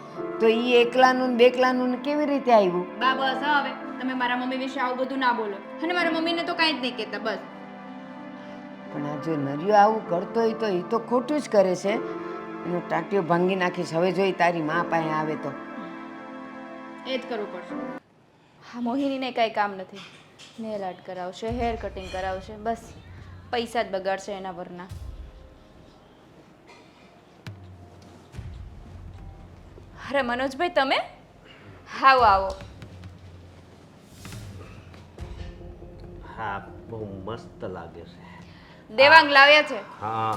તો એ એકલાનું ને બેકલાનું ને કેવી રીતે આવ્યું? બા બસ હવે તમે મારા મમ્મી વિશે આવું બધું ના બોલો અને મારા મમ્મીને તો કાંઈ જ નહીં કહેતા બસ. પણ આ જો નરિયો આવું કરતો હોય તો એ તો ખોટું જ કરે છે. એનો ટાંટિયો ભાંગી નાખીશ હવે જોઈ તારી મા પાસે આવે તો. એ જ કરવું પડશે. હા, મોહિનીને કાંઈ કામ નથી. નેલ આર્ટ કરાવશે, હેર કટિંગ કરાવશે, બસ પૈસા જ બગાડશે એના વરના. અરે મનોજભાઈ, તમે આવો આવો. હા, બહુ મસ્ત લાગે છે. દેવાંગ લાવ્યા છે. હા,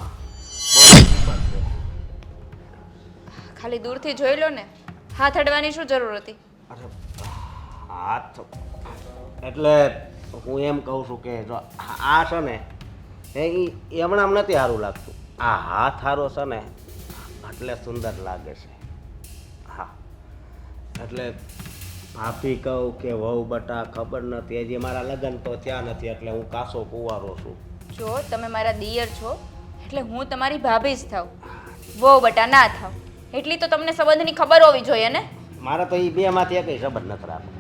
બહુ સુપર છે. ખાલી દૂરથી જોઈ લો ને, હાથ અડવાની શું જરૂર હતી? અરે હાથ એટલે હું એમ કહું છું કે જો આ છે ને એ હમણાં નથી સારું લાગતું. આ હાથ સારો છે ને એટલે સુંદર લાગે છે. હા, એટલે ભાભી કહું કે વહુ બટા ખબર નથી, હજી મારા લગ્ન તો થયા નથી એટલે હું કાસો કુંવારો છું. જો તમે મારા દિયર છો એટલે હું તમારી ભાભી જ થાવ, વહુ બટા ના થાવ. એટલી તો તમને સંબંધની ખબર હોવી જોઈએ ને. મારે તો એ બે માંથી એકય સંબંધ નથી રાખવો.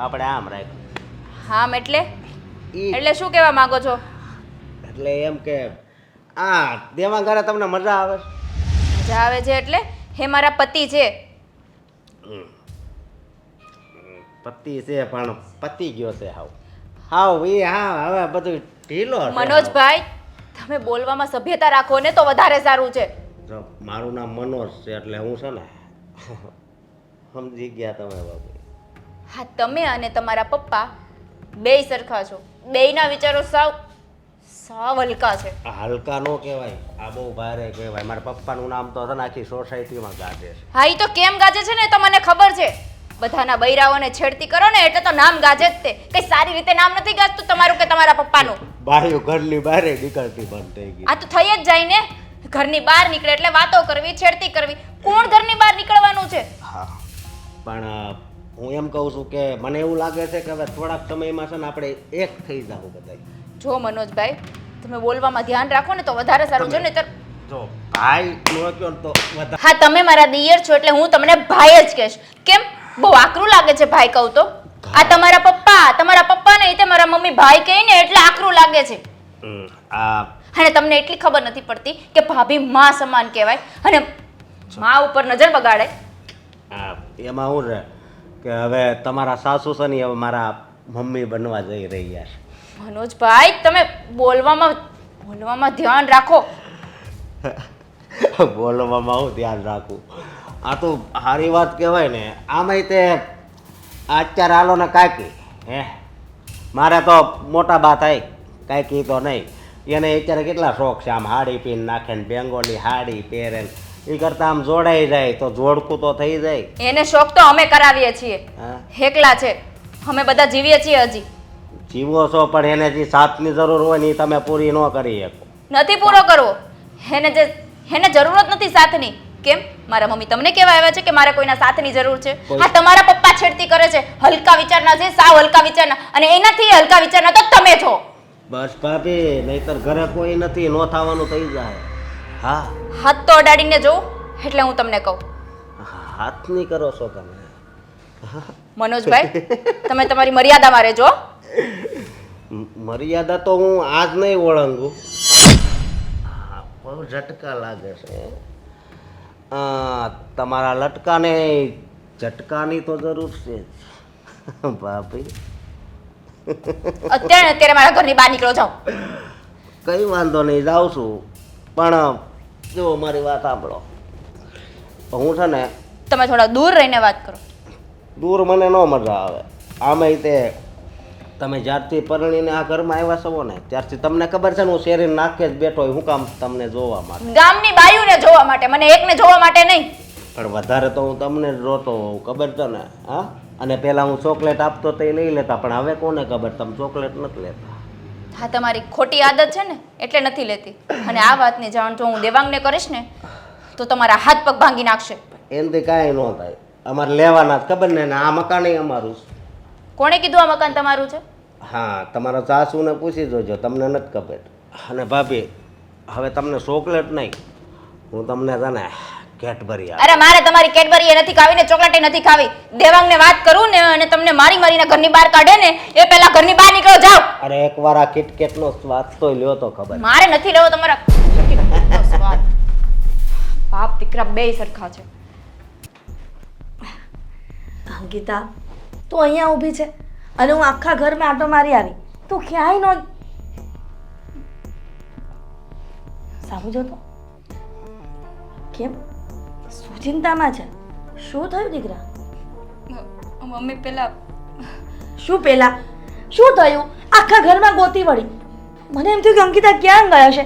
આપણે આમ રાખ્યું. હામ એટલે ઈ એટલે શું કહેવા માંગો છો? એટલે એમ કે આ દેવાં ઘરે તમને મજા આવે છે? મજા આવે છે એટલે હે મારા પતિ છે. પતિ છે પણ પતિ ગયો છે હાવ હાવ એ હા હવે બધું ઢીલો છે. મનોજભાઈ, તમે બોલવામાં સભ્યતા રાખો ને તો વધારે સારું છે. જો મારું નામ મનોજ છે એટલે હું છે ને સમજી ગયા તમે બાબુ. હા, તમે અને તમારા પપ્પા બેય સરખા છો. બેયના વિચારો સાવ હલકા છે. આ હલકા નો કહેવાય, આ બહુ ભારે કહેવાય. મારા પપ્પાનું નામ તો છે ને આખી સોસાયટીમાં ગાજે છે. હા, ઈ તો કેમ ગાજે છે ને તો મને ખબર છે. બધાના બૈરાઓને છેડતી કરો ને એટલે તો નામ ગાજે જ તે. કઈ સારી રીતે નામ નથી ગાજતું તમારું કે તમારા પપ્પાનું. બાયું ઘરની બહાર નીકળતી બંધ થઈ ગઈ. આ તો થઈ જ જાય ને. ઘરની બહાર નીકળે એટલે વાતો કરવી, છેડતી કરવી. કોણ ઘરની બહાર નીકળવાનું છે? હા, પણ હું એમ કહું છું કે મને એવું લાગે છે કે હવે થોડાક સમયમાં છે ને આપણે એક થઈ જાવ બધા. જો મનોજભાઈ, તમે બોલવામાં ધ્યાન રાખો ને તો વધારે સારું છે. ને જો ભાઈ નો કહો તો વધારે. હા, તમે મારા દિયર છો એટલે હું તમને ભાઈ જ કહીશ. કેમ બહુ આકરું લાગે છે ભાઈ કહું તો? આ તમારા પપ્પા નહીં તે મારા મમ્મી ભાઈ કહે ને એટલે આકરું લાગે છે. આ અને તમને એટલી ખબર નથી પડતી કે ભાભી માં સમાન કહેવાય અને માં ઉપર નજર બગાડે. એમાં હું છે કે હવે તમારા સાસુ છે ને હવે મારા મમ્મી બનવા જઈ રહ્યા છે. મનોજભાઈ, તમે બોલવામાં ધ્યાન રાખો. બોલવામાં હું ધ્યાન રાખું? આ તો સારી વાત કહેવાય ને. આમાંય તે અત્યારે હાલો ને કાકી હે મારે તો મોટા બા થાય, કાંઈક તો નહીં. એને અત્યારે કેટલા શોખ છે, આમ હાડી પીને નાખે ને બેંગોલી હાડી પહેરે ને એ કરતાં આમ જોડાઈ જાય તો જોડકું તો થઈ જાય. એને શોખ તો અમે કરાવીએ છીએ. હા, એકલા છે, અમે બધા જીવીએ છીએ હજી. જીવો છો પણ એને જે સાથની જરૂર હોય ને એ તમે પૂરી ન કરી શકો. નથી પૂરો કરવો. એને જરૂર જ નથી સાથની. કેમ મારા મમ્મી તમને કેવા આવ્યા છે કે મારે કોઈના સાથની જરૂર છે? હા, તમારા પપ્પા છેડતી કરે છે, હલકા વિચારના છે, સાવ હલકા વિચારના. અને એનાથી હલકા વિચારના તો તમે છો. બસ ભાભી, નહીતર ઘરે કોઈ નથી, નો થવાનું થઈ જાય. હા, હાથ તો અડાડીને જોઉં એટલે હું તમને કહું. હાથ નહીં કરો છો તમે. મનોજભાઈ તમે તમારી મર્યાદામાં રહેજો. મર્યાદા તો હું આજ નહીં ઓળંગું. હા, બહુ ઝટકા લાગે છે. તમારા લટકાને ઝટકાની તો જરૂર છે જ. ભાભી અત્યારે મારા ઘરની બહાર નીકળો જાઓ. કંઈ વાંધો નહીં, જાઉં છું. પણ જો મારી વાત સાંભળો, હું છે ને તમે થોડા દૂર રહીને વાત કરો. દૂર મને ન મજા આવે. આમેય તે તમે જ્યારથી પરણીને આ ઘરમાં આવ્યા છો ને ત્યારથી તમને ખબર છે ને હું શેરી નાખે જ બેઠો હોય. હું કામ તમને જોવા માટે, ગામની બાયુને જોવા માટે, મને એકને જોવા માટે નહીં. પણ વધારે તો હું તમને જ જોતો હોઉં, ખબર છે ને? હા, અને પહેલાં હું ચોકલેટ આપતો તો એ લઈ લેતા, પણ હવે કોને ખબર તમે ચોકલેટ નથી લેતા. હા, તમારી ખોટી આદત છે ને એટલે નથી લેતી. અને આ વાતની જાણ જો હું દેવાંગને કરીશ ને તો તમારા હાથ પગ ભાંગી નાખશે. એનાથી કાંઈ ન થાય. અમારે લેવાના જ ખબર ને, આ મકાન અમારું છે. કોણે કીધું આ મકાન તમારું છે? હા, તમારા સાસુને પૂછી જોજો, તમને નથી ખબર. અને ભાભી, હવે તમને ચોકલેટ નહીં, હું તમને છે ને કેડબરી આપું. અરે મારે તમારી કેડબરી એ નથી ખાવી ને ચોકલેટ નથી ખાવી. દેવાંગને વાત કરું ને અને તમને મારી મારીને ઘરની બહાર કાઢે ને એ પહેલા ઘરની બહાર નીકળો જાઓ. અરે એકવાર આ કિટકેટનો સ્વાદ તો લ્યો તો ખબર. મારે નથી લેવો તમારા કિટકેટનો સ્વાદ. બાપ દીકરા બેય સરખા છે. અંકિતા, તું અહીંયા ઊભી છે અને હું આખા ઘરમાં આંટો મારી આવી, તું ક્યાંય ન સામું જોતો કેમ? શું ચિંતામાં છે? શું થયું દીકરા? મમ્મી પેલા શું પેલા શું થયું? આખા ઘરમાં ગોતી વળી. મને એમ થયું કે અંકિતા ક્યાં ગયા છે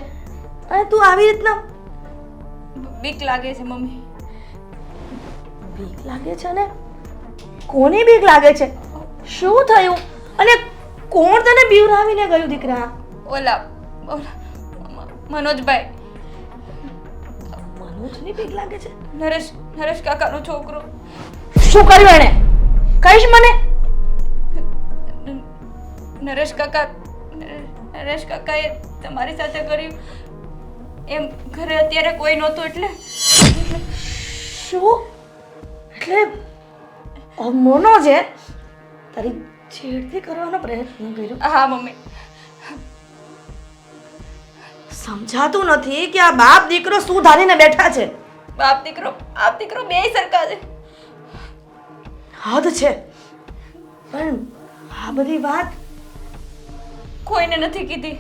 અને તું આવી રીતના. બીક લાગે છે મમ્મી. બીક લાગે છે ને? કોની બીક લાગે છે? શું થયું અને કોણ તને બીવરાવીને ગયું દીકરા? ઓલા મનોજભાઈ, મનોજની બીક લાગે છે? નરેશ કાકાનો છોકરો. શું કર્યું એણે? કહીશ મને? નરેશ કાકાએ તમારી સાથે કર્યું એમ. ઘરે અત્યારે કોઈ નહોતું એટલે શું? એટલે મનોજે તારી છેડતી કરવાનો પ્રયત્ન કર્યો? હા મમ્મી. સમજાતું નથી કે આ બાપ દીકરો શું ધારીને બેઠા છે. બાપ દીકરો બેય સરખા છે. હદ છે. પણ આ બધી વાત કોઈને નથી કીધી.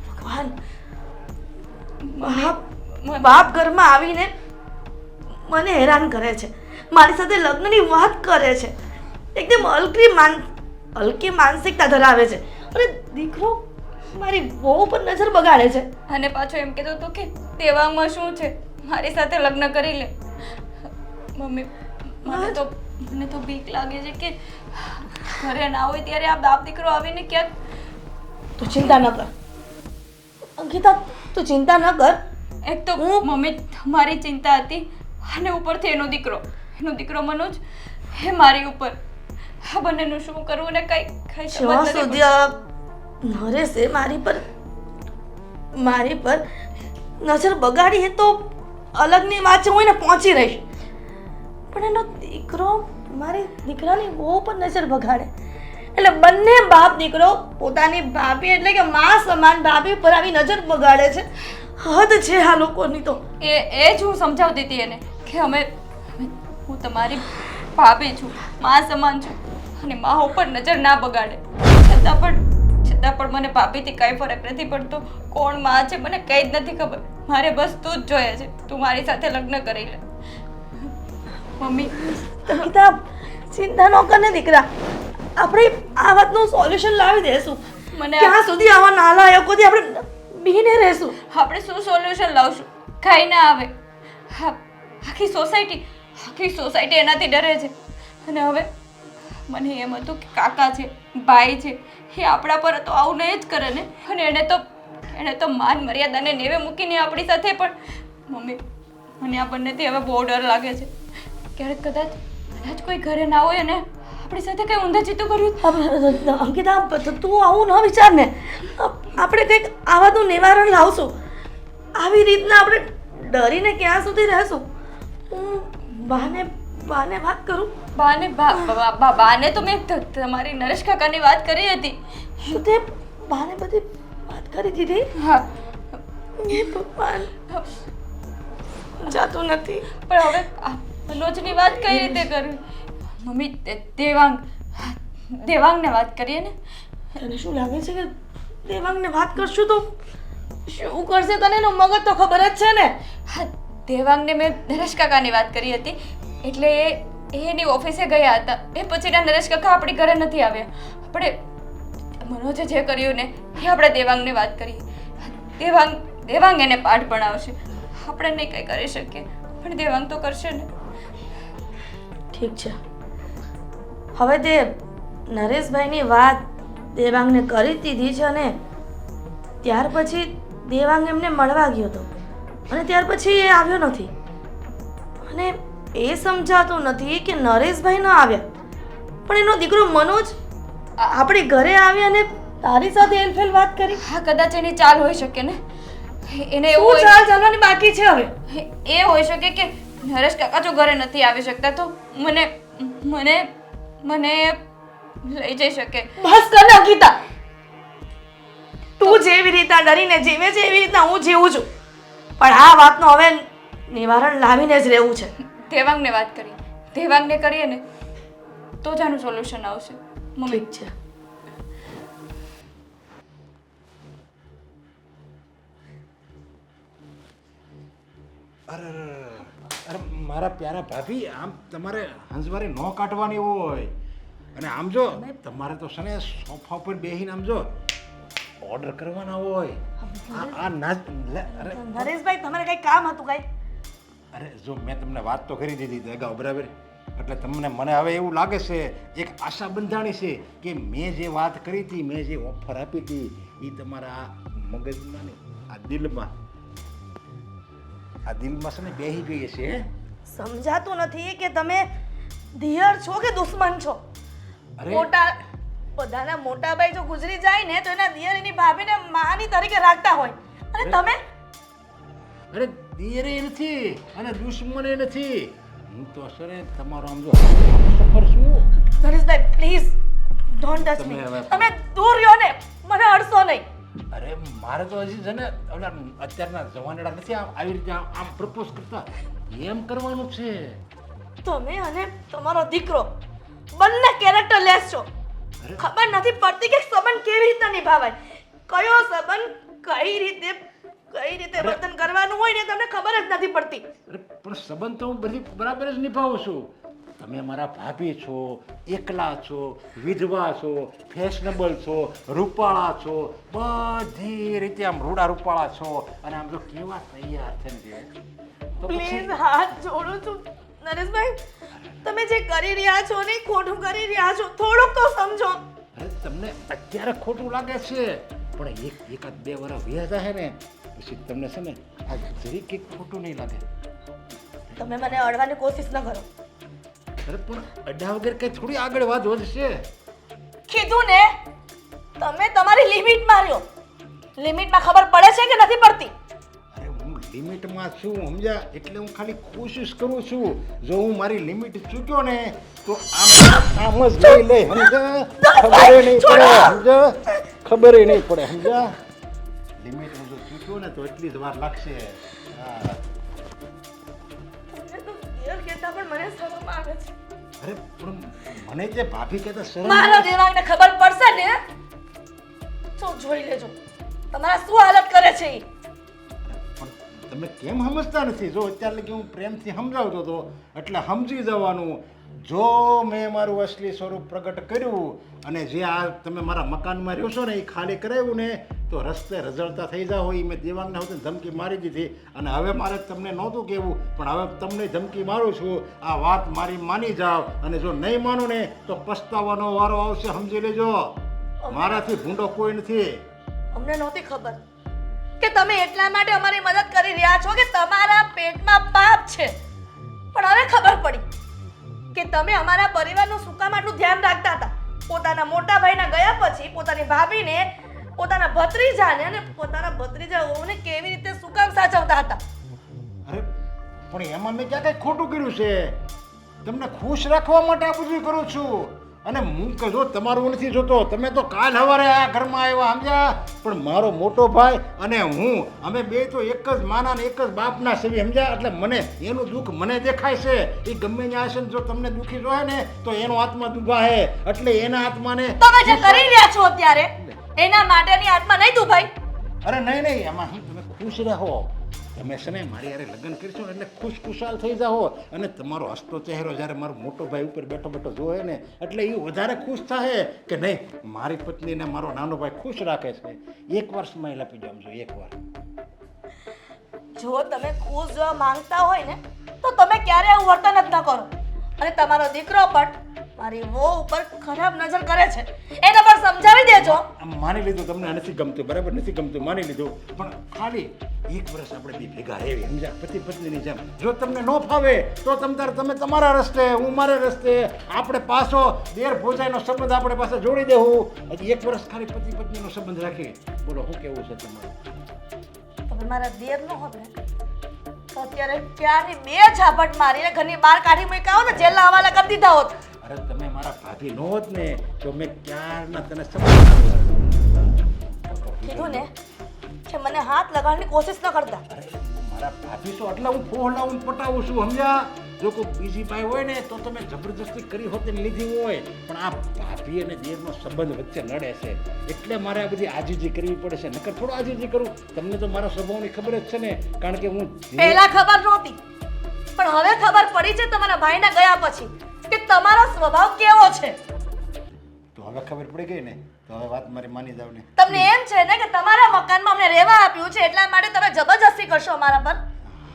ભગવાન, બાપ ઘરમાં આવીને મને હેરાન કરે છે, મારી સાથે લગ્નની વાત કરે છે, એકદમ હલકી માનસિકતા ધરાવે છે અને દીકરો મારી બહુ પર નજર બગાડે છે. અને પાછો એમ કહેતો હતો કે દેવાંગમાં શું છે, મારી સાથે લગ્ન કરી લે. મમ્મી, મને તો બીક લાગે છે કે ઘરે ના હોય ત્યારે આ બાપ દીકરો આવીને ક્યાંક. તું ચિંતા ન કર અંકિતા, તું ચિંતા ન કર. એક તો મમ્મી તમારી ચિંતા હતી અને ઉપરથી એનો દીકરો મનોજ એ મારી ઉપર. આ બંનેનું શું કરવું ને કઈ જ્યાં સુધી આ નરેશે મારી પર નજર બગાડી તો અલગની વાત છે, હું એને પહોંચી રહીશ. પણ એનો દીકરો મારી દીકરાની બહુ પર નજર બગાડે એટલે બંને બાપ દીકરો પોતાની ભાભી એટલે કે માં સમાન ભાભી ઉપર આવી નજર બગાડે છે. હદ છે આ લોકોની તો. એ જ હું સમજાવતી હતી એને કે હું તમારી ભાભી છું, માં સમાન છું અને માં ઉપર નજર ના બગાડે. છતાં પણ મને ભાભીથી કાંઈ ફરક નથી પડતો. કોણ માં છે મને કંઈ જ નથી ખબર. મારે બસ તું જ જોઈએ છે. તું મારી સાથે લગ્ન કરી લે. મમ્મી, અંકિતા, ચિંતા ન કર ને દીકરા, આપણે આ વાતનું સોલ્યુશન લાવી દેશું. ક્યાં સુધી આવા નાલાયકોથી આપણે બીને રહેશું? આપણે શું સોલ્યુશન લાવશું? કાંઈ ના આવે. આખી સોસાયટી એનાથી ડરે છે. અને હવે મને એમ હતું કે કાકા છે, ભાઈ છે, એ આપણા પર તો આવું નહીં જ કરે ને. અને એને તો માન મર્યાદાને નેવે મૂકીને આપણી સાથે. પણ મમ્મી, મને આ બંનેથી હવે બહુ ડર લાગે છે. ક્યારેક કદાચ કોઈ ઘરે ના હોય અને આપણી સાથે કઈ ઊંધા ચિત્તો કર્યું. અંકિતા, તું આવું ન વિચાર ને. આપણે કંઈક આવાનું નિવારણ લાવશું. આવી રીતના આપણે ડરીને ક્યાં સુધી રહેશું? હું બાને બાને વાત કરું? બાને તો મેં તમારી નરેશ કાકાની વાત કરી હતી. શું તે બાને બધી વાત કરી દીધી? હા, હે ભગવાન, જાતું નથી. પણ હવે આ મનોજની વાત કઈ રીતે કરવી? મમ્મી, દેવાંગને વાત કરીએ ને. તને શું લાગે છે કે દેવાંગને વાત કરશું તો શું કરશે? તને એનું મગજ તો ખબર જ છે ને. હા, દેવાંગને મેં નરેશ કાકાની વાત કરી હતી, એટલે એ એની ઓફિસે ગયા હતા. એ પછીના નરેશ કાકા આપણી ઘરે નથી આવ્યા. આપણે મનોજે જે કર્યું ને એ આપણે દેવાંગને વાત કરીએ. દેવાંગ એને પાઠ ભણાવશે. આપણે નહીં કંઈ કરી શકીએ, પણ દેવાંગ તો કરશે ને. ઠીક છે, હવે તે નરેશભાઈની વાત દેવાંગને કરી દીધી છે અને ત્યાર પછી દેવાંગ એમને મળવા ગયો હતો અને ત્યાર પછી એ આવ્યો નથી અને એ સમજાતું નથી કે નરેશભાઈ ન આવ્યા પણ એનો દીકરો મનોજ આપણી ઘરે આવ્યા અને તારી સાથે એલફેલ વાત કરી. હા, કદાચ એની ચાલ હોઈ શકે ને. એને શું એવું ચાલ ચાલવાની બાકી છે હવે? એ હોઈ શકે કે નરેશ કાકા જો ઘરે નથી આવી શકતા તો મને લઈ જઈ શકે. બસ કર ને અંકિતા, તું જેવી રીતના ડરીને જીવે છે એવી રીતના હું જીવું છું, પણ આ વાતનો હવે નિવારણ લાવીને જ રહેવું છે. દેવાંગને વાત કરીએ. દેવાંગને કરીએ ને તો જ આનું સોલ્યુશન આવશે. મમ્મી, ઠીક છે. અરે અરે મારા પ્યારા ભાભી, આમ તમારે હંસવારી ન કાઢવાની હોય. અને આમ જો તમારે તો છે ને સોફા પર બેસીને આમ જો ઓર્ડર કરવાના હોય. આ નાચ અરે નરેશભાઈ, તમારે કઈ કામ હતું કઈ? અરે જો મેં તમને વાત તો કરી દીધી હતી અગાઉ, બરાબર? એટલે તમને મને હવે એવું લાગે છે, એક આશા બંધાણી છે કે મેં જે વાત કરી હતી, મેં જે ઓફર આપી હતી એ તમારા મગજમાં ને આ દિલમાં છે ને બેસી ગઈ છે. સમજાતું નથી કે તમે દિયર છો કે દુશ્મન છો? અરે બધાના મોટા ભાઈ જો ગુજરી જાય ને તો એના દિયર એની ભાભીને માની તરીકે રાખતા હોય અને તમે અરે દિયરે નથી અને દુશ્મને નથી. હું તો સરે તમારો આમ જો સફર છું. Nareshbhai, please don't touch me. તમે દૂર રહ્યો ને, મને અડશો નહીં. અરે મારે તો હજી છે ને ઓલા અત્યારના જવાનેડા નથી આવી રીતે આમ પ્રપોઝ કરતા. એમ કરવાનું છે. તમે અને તમારો દીકરો બંને કેરેક્ટર લેસ છો. ખબર નથી પડતી કે સંબંધ કેવી રીતે નિભાવાય, કયો સંબંધ કઈ રીતે વર્તન કરવાનું હોય ને તમને ખબર જ નથી પડતી. અરે પણ સંબંધ તો હું બધી બરાબર જ નિભાવું છું. તમે મારા ભાભી છો, એકલા છો, વિધવા છો, ફેશનેબલ છો, રૂપાળા છો, બધી રીતે આમ રૂડા રૂપાળા છો અને આમ જો કેવા તૈયાર છે ને. તો પ્લીઝ હાથ જોડું છું નરેશભાઈ, તમે જે કરી રહ્યા છો ને ખોટું કરી રહ્યા છો, થોડુંક તો સમજો. અરે તમને અત્યારે ખોટું લાગે છે પણ એકાદ 2 વર્ષ વ્યા જાય ને પછી તમને છે ને આ જરીક કંઈક ખોટું નહીં લાગે. તમે મને અડવાની કોશિશ ન કરો. અરે પણ અડા વગર કઈ થોડી આગળ વાત વધશે. કીધું ને, તમે તમારી લિમિટ માર્યો. લિમિટમાં ખબર પડે છે કે નથી પડતી? અરે હું લિમિટમાં છું સમજ્યા, એટલે હું ખાલી કોશિશ કરું છું. જો હું મારી લિમિટ ચૂક્યો ને તો આમ જ લઈ સમજ્યા, ખબર નહીં પડે સમજ્યા, ખબર નહીં પડે સમજ્યા. લિમિટ હું જો ચૂક્યો ને તો એટલી જ વાર લાગશે. હા. મને તો દેર કહેતા પણ મને શરમ આવે છે. અરે પણ મને જે ભાભી કહેતા શરમ મારો દેવાંગને ખબર પડશે ને તો જોઈ લેજો તમારા શું હાલત કરે છે ઈ. પણ તમે કેમ સમજતા નથી? જો અત્યારે લગી હું પ્રેમથી સમજાવતો હતો એટલે સમજી જવાનું. જો મેં મારું અસલી સ્વરૂપ પ્રગટ કર્યું અને જે આ તમે મારા મકાનમાં રહ્યો છો ને એ ખાલી કરાવ્યું ને તો રસ્તે રઝળતા થઈ જાવ એ મેં દેવાંગને હોતે ધમકી મારી દીધી અને હવે મારે તમને નહોતું કહેવું પણ હવે તમને ધમકી મારું છું. આ વાત મારી માની જાઓ અને જો નહીં માનો ને તો પસ્તાવાનો વારો આવશે, સમજી લેજો. મારાથી ભૂંડો કોઈ નથી. અમને નહોતી ખબર કે તમે એટલા માટે અમારી મદદ કરી રહ્યા છો કે તમારા પેટમાં પાપ છે, પણ હવે ખબર પડી કે તમે અમારા પરિવારનું શું કામ આટલું ધ્યાન રાખતા હતા. પોતાના મોટા ભાઈના ગયા પછી પોતાની ભાભીને, પોતાના ભત્રીજાને અને પોતાના ભત્રીજાઓને કેવી રીતે શું કામ સાચવતા હતા. અરે પણ એમાં મેં ક્યાં કઈ ખોટું કર્યું છે? તમને ખુશ રાખવા માટે આ બધું કરું છું. અને હું કે જો તમારું નથી જોતો, તમે તો કાલ સવારે આ ઘરમાં આવ્યા સમજ્યા, પણ મારો મોટો ભાઈ અને હું અમે બે તો એક જ માના ને એક જ બાપના સેવી સમજ્યા. એટલે મને એનું દુઃખ મને દેખાય છે. એ ગમે ત્યાં હશે ને જો તમને દુઃખી જોયે ને તો એનો આત્મા દુભાહે. એટલે એના આત્માને તમે જે કરી રહ્યા છો અત્યારે એના માટેની આત્મા નહીં દુભાઈ. અરે નહીં નહીં, એમાં હું તમે ખુશ રહો. તમે છે ને મારી યારે લગ્ન કરશો ને એટલે ખુશખુશાલ થઈ જાઓ. અને તમારો હસતો ચહેરો જ્યારે મારો મોટો ભાઈ ઉપર બેઠો બેઠો જોવે ને એટલે એ વધારે ખુશ થાય કે નહીં મારી પત્નીને મારો નાનો ભાઈ ખુશ રાખે છે. એકવાર સ્માઈલ આપી દો આમ જો એકવાર. જો તમે ખુશ જોવા માંગતા હોય ને તો તમે ક્યારે આવું વર્તન જ ન કરો. અને તમારો દીકરો પણ મારી વહુ ઉપર ખરાબ નજર કરે છે એને પણ સમજાવી દેજો. આમ માની લીધું તમને નથી ગમતું, બરાબર નથી ગમતું માની લીધું, પણ ખાલી એક વર્ષ આપણે બે ભેગા રહેવી સમજ્યા, પતિ પત્નીની જેમ. જો તમને ન ફાવે તો તમે તમારા રસ્તે, હું મારા રસ્તે, આપણે પાછો દેર ભોજાઈનો સંબંધ આપણે પાસે જોડી દેવું. હજી એક વર્ષ ખાલી પતિ પત્નીનો સંબંધ રાખી. બોલો શું કેવું છે તમારું? તમે મારા દેર ન હોત ને તો અત્યારે ક્યારની બે ઝાપટ મારીને ઘરની બહાર કાઢી મૂક્યા હોત ને જેલના હવાલા કરી દીધા હોત. અરે તમે મારા ભાભી ન હોત ને તો મેં ક્યારના તને સમજાવ્યું. કીધું ને કે મને હાથ લગાડવાની કોશિશ ન કરતા. અરે મારા ભાભી તો એટલે હું ફોહલાવું પટાવું છું સમજ્યા. જો કોઈ બીજી ભાઈ હોય ને તો તમે જબરજસ્તી કરી હોત ને લીધી હોય, પણ આ ભાભી અને દેરનો સંબંધ વચ્ચે નડે છે એટલે મારે આ બધી આજીજી કરવી પડે છે. નકર થોડો આજીજી કરું. તમને તો મારા સ્વભાવની ખબર જ છે ને, કારણ કે હું પહેલા ખબર નહોતી પણ હવે ખબર પડી છે તમારા ભાઈના ગયા પછી કે તમારો સ્વભાવ કેવો છે. તો હવે ખબર પડી ગઈ ને તો હવે વાત મારી માની જાવ ને. તમને એમ છે ને કે તમારા મકાનમાં અમને રહેવા આપ્યું છે એટલા માટે તમે જબરજસ્તી કરશો અમારા પર.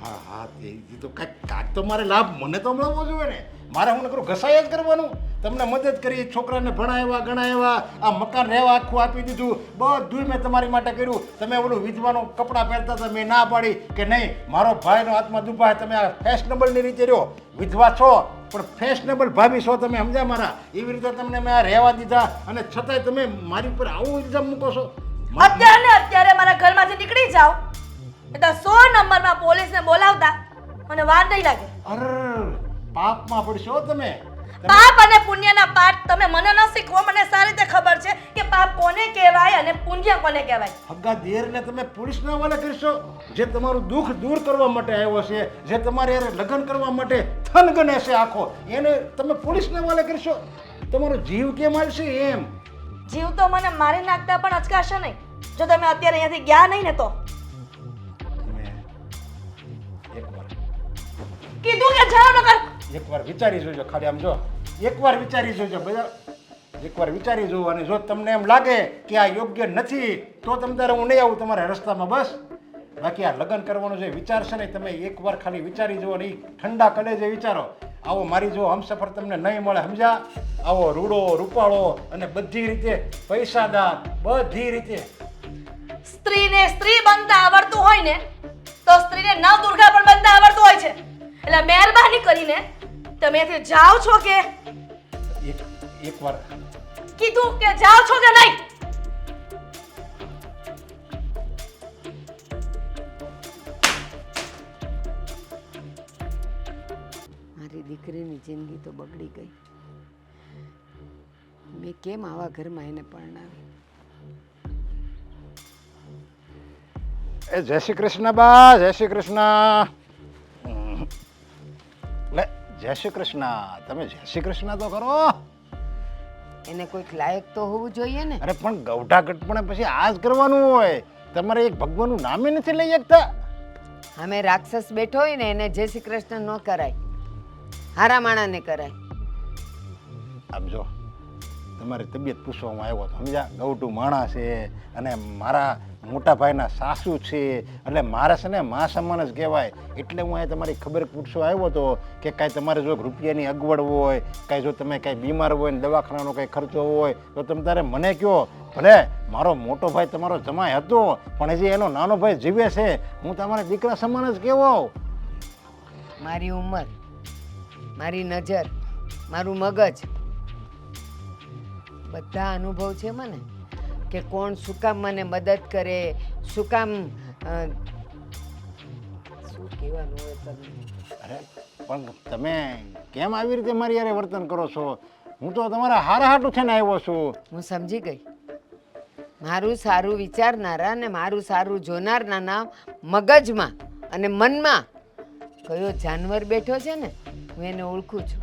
હા હા એ તો કાંઈક તો મારે લાભ મને તો મળવો જોઈએ ને. મારે હું નકરું ઘસાય જ કરવાનું. તમને મદદ કરી, છોકરાને ભણાવ્યા ગણાવ્યા, આ મકાન રહેવા આખું આપી દીધું, બધું મેં તમારી માટે કર્યું. તમે ઓલું વિધવાનું કપડાં પહેરતા હતા મેં ના પાડી કે નહીં મારો ભાઈનો આત્મા દુભાય. તમે આ ફેશનેબલની રીતે રહ્યો, વિધવા છો પણ ફેશનેબલ ભાભી છો તમે સમજ્યા મારા. એવી રીતે તમને મેં આ રહેવા દીધા અને છતાંય તમે મારી ઉપર આવું ઇલ્ઝામ મૂકો છો. અત્યારે ને અત્યારે મારા ઘરમાંથી નીકળી જાઓ એટલે 100 નંબરમાં પોલીસને બોલાવતા મને વાર નહીં લાગે. અરે પાપમાં પડશો તમે. પાપ અને પુણ્યના પાઠ તમે મને ન શીખવો. મને સારી રીતે ખબર છે કે પાપ કોને કહેવાય અને પુણ્ય કોને કહેવાય. હગા દેરને તમે પોલીસના હવાલે કરશો. જે તમારું દુઃખ દૂર કરવા માટે આવ્યો છે, જે તમારે યારે લગ્ન કરવા માટે થનગને છે આખો, એને તમે પોલીસના હવાલે કરશો. તમારો જીવ કેમ આવશે એમ? જીવ તો મને મારી નાખતા પણ અચકાશે નહીં જો તમે અત્યારે અહીંયાથી ગયા નહીં ને તો. કીધું કે જાઓ નકર. એકવાર વિચારી જોજો, ખાલી આમ જો એકવાર વિચારી જોજો બધા. એકવાર વિચારી જોવો અને જો તમને એમ લાગે કે આ યોગ્ય નથી તો તમ તારે હું નહીં આવું તમારા રસ્તામાં બસ. બાકી આ લગ્ન કરવાનો જે વિચાર છે ને તમે એકવાર ખાલી વિચારી જુઓ ને એ ઠંડા કલેજે વિચારો. આવો મારી જો હમસફર તમને નહીં મળે સમજ્યા. આવો રૂડો રૂપાળો અને બધી રીતે પૈસાદાર, બધી રીતે. સ્ત્રીને સ્ત્રી બનતા આવડતું હોય ને તો સ્ત્રીને નવ દુર્ગા પણ બનતા આવડતું હોય છે. એટલે મહેરબાની કરીને તમે અહીંયાથી જાઓ છો કે એકવાર કીધું કે જાઓ છો કે નહીં? મારી દીકરીની જિંદગી તો બગડી ગઈ. મેં કેમ આવા ઘરમાં એને પરણાવી? એ જય શ્રી કૃષ્ણ બા, જય શ્રી કૃષ્ણ. લે જય શ્રી કૃષ્ણ. તમે જય શ્રી કૃષ્ણ તો કરો. એને કોઈક લાયક તો હોવું જોઈએ ને. અરે પણ ગૌઢા ગટપણે પછી આ જ કરવાનું હોય. તમારે એક ભગવાનનું નામે નથી લઈ શકતા. અમે રાક્ષસ બેઠો હોય ને એને જય શ્રી કૃષ્ણ ન કરાય, હારા માણાને કરાય. આમ જો તમારી તબિયત પૂછવામાં આવ્યો તો સમજ્યા. ગૌઢું માણસ છે અને મારા મોટા ભાઈના સાસુ છે એટલે મારે છે ને મા સમાન જ કહેવાય. એટલે હું અહીં તમારી ખબર પૂછવા આવ્યો હતો કે કાંઈ તમારે જો રૂપિયાની અગવડ હોય, કાંઈ જો તમે કાંઈ બીમાર હોય ને દવાખાનાનો કાંઈ ખર્ચો હોય તો તમે તારે મને કહો. ભલે મારો મોટો ભાઈ તમારો જમાઈ હતો પણ હજી એનો નાનો ભાઈ જીવે છે. હું તમારા દીકરા સમાન જ કહેવો. મારી ઉંમર, મારી નજર, મારું મગજ, બધા અનુભવ છે મને કે કોણ શું કામ મને મદદ કરે, શું કામ શું કહેવાનું હોય તમને. અરે પણ તમે કેમ આવી રીતે મારી યારે વર્તન કરો છો? હું તો તમારા હારા હાટું છે ને આવ્યો છું. હું સમજી ગઈ. મારું સારું વિચારનારા અને મારું સારું જોનારના મગજમાં અને મનમાં કયો જાનવર બેઠો છે ને હું એને ઓળખું છું,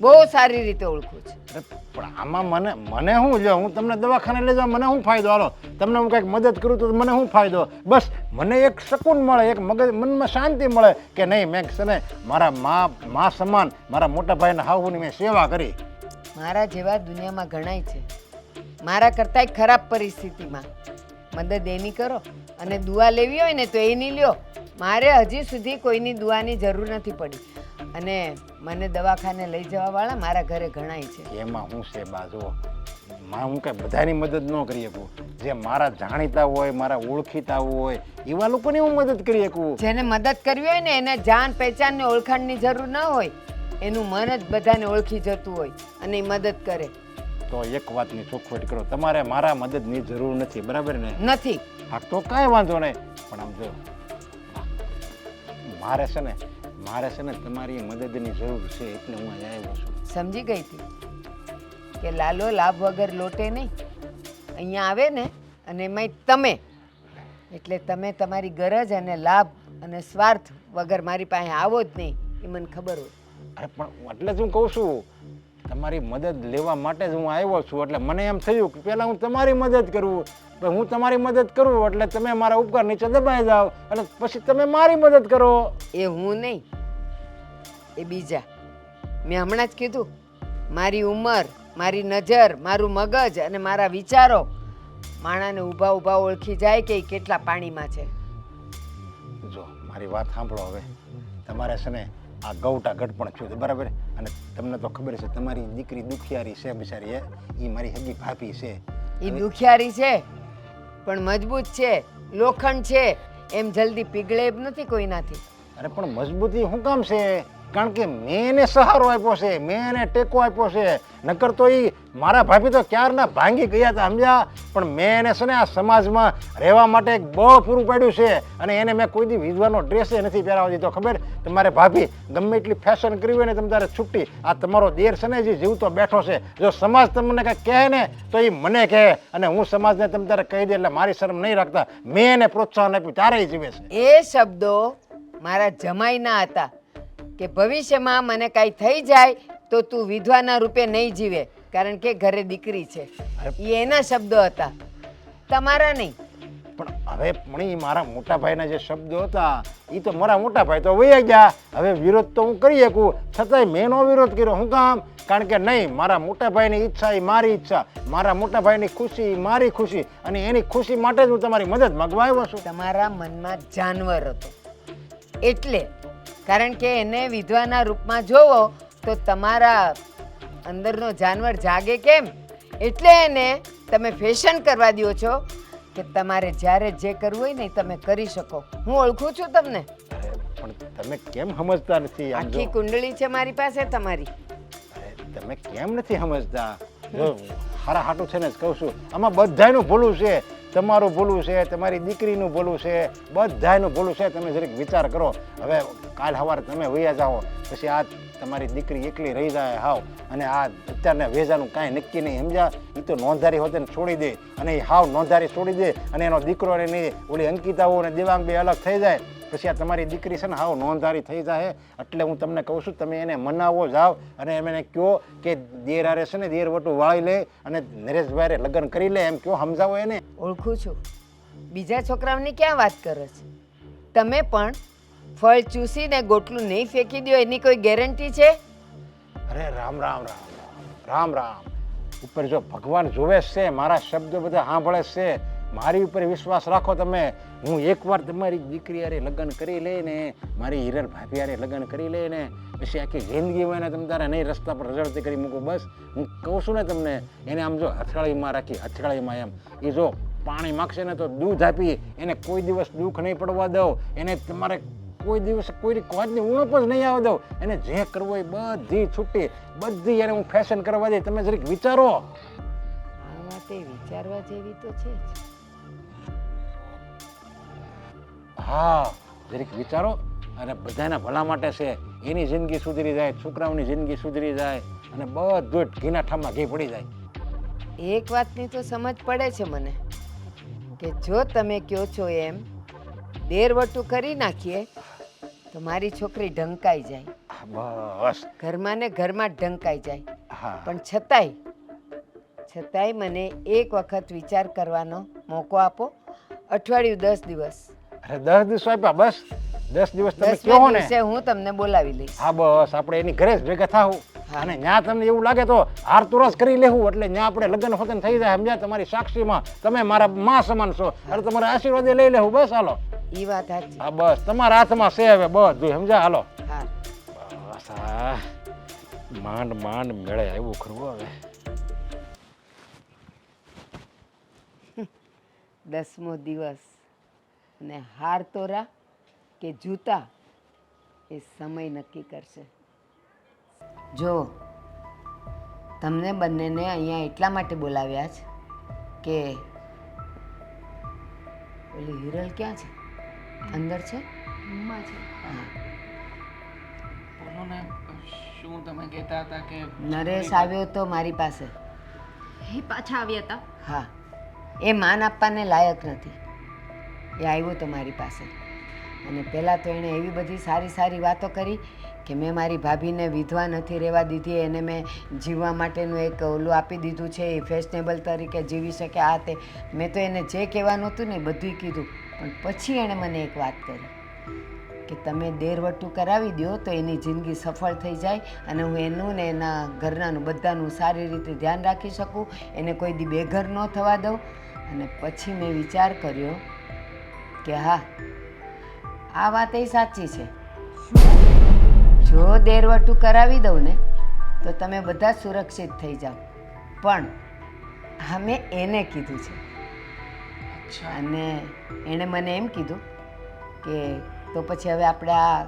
બહુ સારી રીતે ઓળખું છું. અરે પણ આમાં મને શું લ્યો, હું તમને દવાખાને લઈ જાઉં મને શું ફાયદો? હાલો તમને હું કંઈક મદદ કરું તો મને શું ફાયદો? બસ મને એક શકૂન મળે, એક મનમાં શાંતિ મળે કે નહીં મેં છે ને મારા મા સમાન મારા મોટા ભાઈને હાહુની મેં સેવા કરી. મારા જેવા દુનિયામાં ઘણાય છે. મારા કરતાંય ખરાબ પરિસ્થિતિમાં મદદ એની કરો અને દુઆ લેવી હોય ને તો એની લ્યો. મારે હજી સુધી કોઈની દુઆની જરૂર નથી પડી અને મને દવાખાને લઈ જવાવાળા મારા ઘરે ઘણાય છે. એમાં હું છે બાજુ હું કાંઈ બધાની મદદ ન કરી શકું. જે મારા જાણીતા હોય, મારા ઓળખીતા હોય એવા લોકોની હું મદદ કરી શકું. જેને મદદ કરવી હોય ને એને જાન પહેચાન ને ઓળખાણની જરૂર ન હોય, એનું મન જ બધાને ઓળખી જતું હોય અને એ મદદ કરે. તો એક વાતની ચોખવટ કરો, તમારે મારા મદદની જરૂર નથી, બરાબર ને? નથી. હા તો કાંઈ વાંધો નહીં. પણ આમ જો મારે છે ને તમારી મદદની જરૂર છે એટલે હું અહીંયા આવ્યો છું. સમજી ગઈ હતી કે લાલો લાભ વગર લોટે નહીં. અહીંયા આવે ને અને એમાંય તમે એટલે તમે તમારી ગરજ અને લાભ અને સ્વાર્થ વગર મારી પાસે આવો જ નહીં એ મને ખબર હોય. અરે પણ એટલે જ હું કહું છું તમારી મદદ લેવા માટે જ હું આવ્યો છું. એટલે મને એમ થયું કે પહેલાં હું તમારી મદદ કરું, હું તમારી મદદ કરું એટલે તમે મારા ઉપકાર નીચે દબાઈ જાઓ અને પછી તમે મારી મદદ કરો. એ હું નહીં, એ બીજા. મેં હમણાં જ કીધું મારી ઉંમર, મારી નજર, મારું મગજ અને મારા વિચારો માણાને ઊભા ઊભા ઓળખી જાય કે એ કેટલા પાણીમાં છે. જો મારી વાત સાંભળો હવે. તમારે છે ને આ ગૌટા ગઢપણ થયું હતું, બરાબર? અને તમને તો ખબર છે તમારી દીકરી દુખિયારી છે બિચારી, એ મારી હગી ભાભી છે. એ દુખિયારી છે પણ મજબૂત છે, લોખંડ છે, એમ જલ્દી પીગળે એમ નથી કોઈનાથી. અરે પણ મજબૂતી શું કામ છે? કારણ કે મેં એને સહારો આપ્યો છે, મેં એને ટેકો આપ્યો છે. નકર તો એ મારા ભાભી તો ક્યારના ભાંગી ગયા હતા, સમજ્યા? પણ મેં એને છે ને આ સમાજમાં રહેવા માટે એક બળ પૂરું પાડ્યું છે અને એને મેં કોઈ દી વિધવાનો ડ્રેસ નથી પહેરાવા દીધો. ખબર? તમારે ભાભી ગમે એટલી ફેશન કરવી હોય ને તમે તારે છૂટી. આ તમારો દેર છે ને જે જીવતો બેઠો છે, જો સમાજ તમને કંઈક કહે ને તો એ મને કહે અને હું સમાજને તમે તારે કહી દે એટલે મારી શરમ નહીં રાખતા. મેં એને પ્રોત્સાહન આપ્યું ત્યારે એ જીવે છે. એ શબ્દો મારા જમાઈના હતા કે ભવિષ્યમાં મને કાંઈ થઈ જાય તો તું વિધવાના રૂપે નહીં જીવે કારણ કે ઘરે દીકરી છે. એ એના શબ્દો હતા, તમારા નહીં. પણ હવે પણ એ મારા મોટા ભાઈના જે શબ્દો હતા એ તો મારા મોટા ભાઈ તો વહી ગયા. હવે વિરોધ તો હું કરી શકું, છતાંય મેં નો વિરોધ કર્યો. શું કામ? કારણ કે નહીં, મારા મોટા ભાઈની ઈચ્છા એ મારી ઈચ્છા, મારા મોટા ભાઈની ખુશી એ મારી ખુશી અને એની ખુશી માટે જ હું તમારી મદદ માંગવા આવ્યો છું. તમારા મનમાં જાનવર હતો એટલે, કારણ કે એને વિધવાના રૂપમાં જોવો તો તમારા અંદરનો જાનવર જાગે કેમ? એટલે એને તમે ફેશન કરવા દો છો કે તમારે જ્યારે જે કરવું હોય ને તમે કરી શકો. હું ઓળખું છું તમને. અરે પણ તમે કેમ સમજતા નથી? આમ જો આખી કુંડળી છે મારી પાસે તમારી. અરે તમે કેમ નથી સમજતા? જો હારા હાટું છે ને જ કહું છું, આમાં બધાયનું ભૂલું છે. તમારું ભૂલું છે, તમારી દીકરીનું ભૂલું છે, બધાયનું ભૂલું છે. તમે જરીક વિચાર કરો. હવે કાલ સવારે તમે વૈયા જાઓ પછી આ તમારી દીકરી એકલી રહી જાય હાવ, અને આ અત્યારના વેજાનું કાંઈ નક્કી નહીં, સમજ્યા? એ તો નોંધારી હોતે ને છોડી દે અને એ હાવ નોંધારી છોડી દે અને એનો દીકરો ને નહીં ઓલી અંકિતાઓ અને દેવાંગ બે અલગ થઈ જાય પછી આ તમારી દીકરી છે ને હાવ નોંધારી થઈ જાય. એટલે હું તમને કહું છું તમે એને મનાવો જાઓ અને એને કહો કે દેર હારે છે ને દેર વટું વાળી લે અને નરેશભાઈ લગ્ન કરી લે, એમ કહો, સમજાવો એને. ઓળખું છું. બીજા છોકરાઓની ક્યાં વાત કરો છો? તમે પણ ફળ ચૂસીને ગોટલું નહીં ફેંકી દો એની કોઈ ગેરંટી છે? અરે રામ રામ રામ રામ રામ. ઉપર જો ભગવાન જોવે છે, મારા શબ્દો બધા સાંભળે છે, મારી ઉપર વિશ્વાસ રાખો તમે. હું એકવાર તમારી દીકરી હારે લગ્ન કરી લઈને, મારી હિરલ ભાભી હારે લગ્ન કરી લઈને પછી આખી જિંદગી હોય ને તમે તારે નહીં રસ્તા પર રઝળતી કરી મૂકું. બસ હું કહું છું ને તમને, એને આમ જો હથેળીમાં રાખી, હથેળીમાં એમ એ જો પાણી માગશે ને તો દૂધ આપી, એને કોઈ દિવસ દુઃખ નહીં પડવા દઉં. એને તમારે કોઈ દિવસ કોઈ વાતની ઉણપ જ નહીં આવવા દઉં. એને જે કરવું હોય બધી છૂટી, બધી એને હું ફેશન કરવા દઈ. તમે જરીક વિચારો. આ વાતે વિચારવા જેવી તો છે જ. હા જરીક વિચારો અને બધાના ભલા માટે છે. એની જિંદગી સુધરી જાય, છોકરાઓની જિંદગી સુધરી જાય અને બધું જ ઘીના ઠામમાં ઘી પડી જાય. એક વાતની તો સમજ પડે છે મને કે જો તમે કહો છો એમ દેરવટું કરી નાખીએ તો મારી છોકરી ઢંકાઈ જાય, બસ. ઘરમાં ને ઘરમાં જ ઢંકાઈ જાય. હા, પણ છતાંય મને એક વખત વિચાર કરવાનો મોકો આપો. અઠવાડિયું 10 દિવસ. અરે 10 દિવસ આપ્યા, બસ 10 દિવસ તમે 10મા કહો ને. દિવસે હું તમને બોલાવી લઈશ. હા, બસ આપણે એની ઘરે જ ભેગા થાવું. હા. અને ત્યાં તમને એવું લાગે તો હાર તુરસ કરી લેવું, એટલે ત્યાં આપણે લગ્ન ફગન થઈ જાય, સમજ્યા? તમારી સાક્ષીમાં તમે મારા માં સમાન છો, એટલે તમારા આશીર્વાદ લઈ લેવું. બસ હાલો. ઈ વાત સાચી. હા, બસ તમારા હાથમાં છે હવે બધું, સમજ્યા? હાલો. હા, બસ આ માંડ માંડ મેળે આવ્યું ખરું હવે. 10મો દિવસ અને હાર તોરા કે જૂતા એ સમય નક્કી કરશે. જો તમને બંનેને અહીંયા એટલા માટે બોલાવ્યા છે કે ઓલી હિરલ ક્યાં છે? અંદર છે? રૂમમાં છે. હા. બોલો ને, શું તમે કહેતા હતા કે નરેશ આવ્યો તો મારી પાસે. એ પાછા આવ્યા હતા. હા, એ માન આપવાને લાયક નથી. એ આવ્યો તો મારી પાસે અને પહેલાં તો એણે એવી બધી સારી સારી વાતો કરી કે મેં મારી ભાભીને વિધવા નથી રહેવા દીધી, એને મેં જીવવા માટેનું એક ઓલું આપી દીધું છે, એ ફેશનેબલ તરીકે જીવી શકે, આ તે. મેં તો એને જે કહેવાનું હતું ને એ બધુંય કીધું. પણ પછી એણે મને એક વાત કરી કે તમે દેરવટું કરાવી દો તો એની જિંદગી સફળ થઈ જાય અને હું એનું ને એના ઘરનાનું બધાનું સારી રીતે ધ્યાન રાખી શકું, એને કોઈ દી બેઘર ન થવા દઉં. અને પછી મેં વિચાર કર્યો કે હા, આ વાત એ સાચી છે. જો દેરવટું કરાવી દઉં ને તો તમે બધા સુરક્ષિત થઈ જાઓ. પણ હા, મેં એને કીધું છે. અને એણે મને એમ કીધું કે તો પછી હવે આપણે આ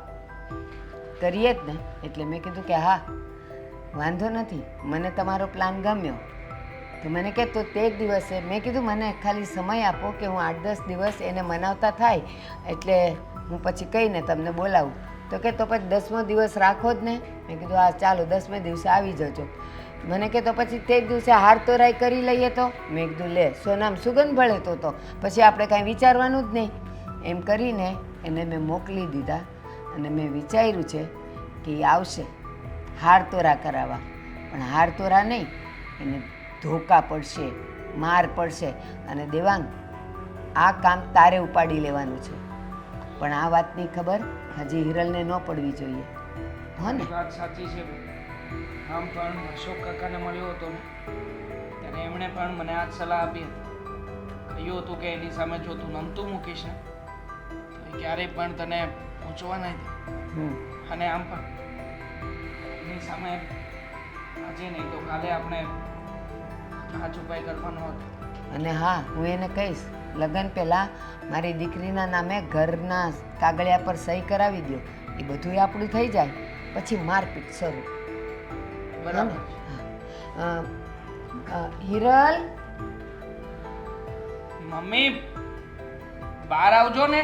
કરીએ જ ને. એટલે મેં કીધું કે હા, વાંધો નથી, મને તમારો પ્લાન ગમ્યો. તો મને કહે તો તે જ દિવસે મેં કીધું મને ખાલી સમય આપો કે હું 8-10 દિવસ એને મનાવતા થાય, એટલે હું પછી કહીને તમને બોલાવું. તો કે તો પછી 10મો દિવસ રાખો જ ને. મેં કીધું હા ચાલો, 10મે દિવસે આવી જજો. મને કે તો પછી તે જ દિવસે હાર તોરાઈ કરી લઈએ તો. મેં કીધું લે, સોનામ સુગંધ ભળે તો પછી આપણે કાંઈ વિચારવાનું જ નહીં. એમ કરીને એને મેં મોકલી દીધા અને મેં વિચાર્યું છે કે એ આવશે હાર તોરા કરાવવા. પણ હાર તોરા નહીં, એને ધોકા પડશે, માર પડશે. અને દેવાંગ, આ કામ તારે ઉપાડી લેવાનું છે. પણ આ વાતની ખબર હજી હિરલને ન પડવી જોઈએ, હો ને? વાત સાચી છે. આમ પણ અશોક કાકાને મળ્યો હતો ને, ત્યારે એમણે પણ મને આ જ સલાહ આપી હતી. કહ્યું હતું કે એની સામે જો તું નમતું મૂકીશ ને તો એ ક્યારેય પણ તને પૂછવા નહીં દે. અને આમ પણ એની સામે આજે નહીં તો કાલે આપણે હાથ ઉપાય કરવાનો હતો. અને હા, હું એને કહીશ લગ્ન પહેલાં મારી દીકરીના નામે ઘરના કાગળિયા પર સહી કરાવી દો. એ બધું આપણું થઈ જાય પછી મારપીટ શરૂ. બરાબર. હિરલ, મમ્મી બહાર આવજો ને.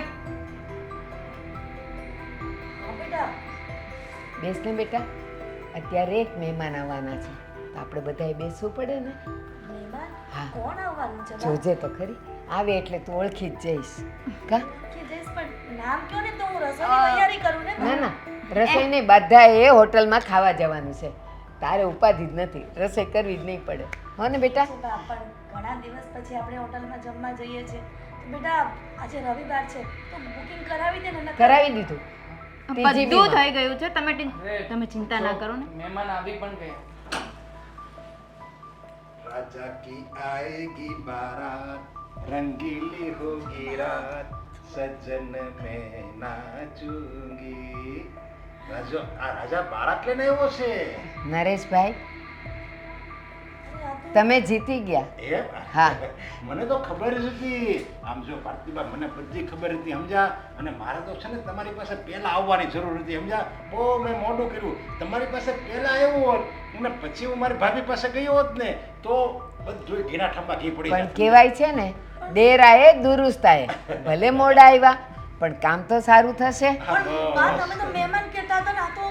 બેટા બેસ ને બેટા. અત્યારે એક મહેમાન આવવાના છે તો આપણે બધાએ બેસવું પડે ને. મહેમાન હા. કોણ આવવાનું છે બા? જોજે તો ખરી, આવે એટલે તું ઓળખી જ જઈશ. કા? કે જઈશ, પણ નામ કયો ને તો હું રસોઈની તૈયારી કરું ને. ના ના, રસોઈ નહીં, બધા એ હોટલમાં ખાવા જવાનું છે. તારે ઉપાધિ જ નથી, રસોઈ કરવી જ નહીં પડે, હો ને બેટા? બા, પણ ઘણા દિવસ પછી આપણે હોટલમાં જમવા જઈએ છીએ તો બેટા આજે રવિવાર છે તો બુકિંગ કરાવી દે ને. નકર- કરાવી દીધું. બધું TGV માં. થઈ ગયું છે. તમે ચિંતા ના કરો ને. મહેમાન આવી પણ ગયા. राजा की आएगी बारात, रंगीली होगी रात, सजन में नाचूंगी. રાજા બારાત લઈને આવ્યો છે. નરેશભાઈ, અરે આ તો તમે જીતી ગયા. એ હા. મને તો ખબર જ હતી. આમ જો ભારતીબા, મને બધી ખબર હતી, સમજ્યા? અને મારે તો છે ને તમારી પાસે પહેલા આવવાની જરૂર હતી, સમજ્યા? બહુ મેં મોડું કર્યું. તમારી પાસે પહેલા આવ્યો હોત અને પછી હું મારી ભાભી પાસે ગયો હોત ને તો બધું ઘીના ઠંબા ઘી પડી પણ જાત. કહેવાય છે ને, દેરાએ દુરુસ્તાએ. ભલે મોડા આવ્યા પણ કામ તો સારું થશે. પણ બા, તમે તો મહેમાન કહેતા હતા ને, આ તો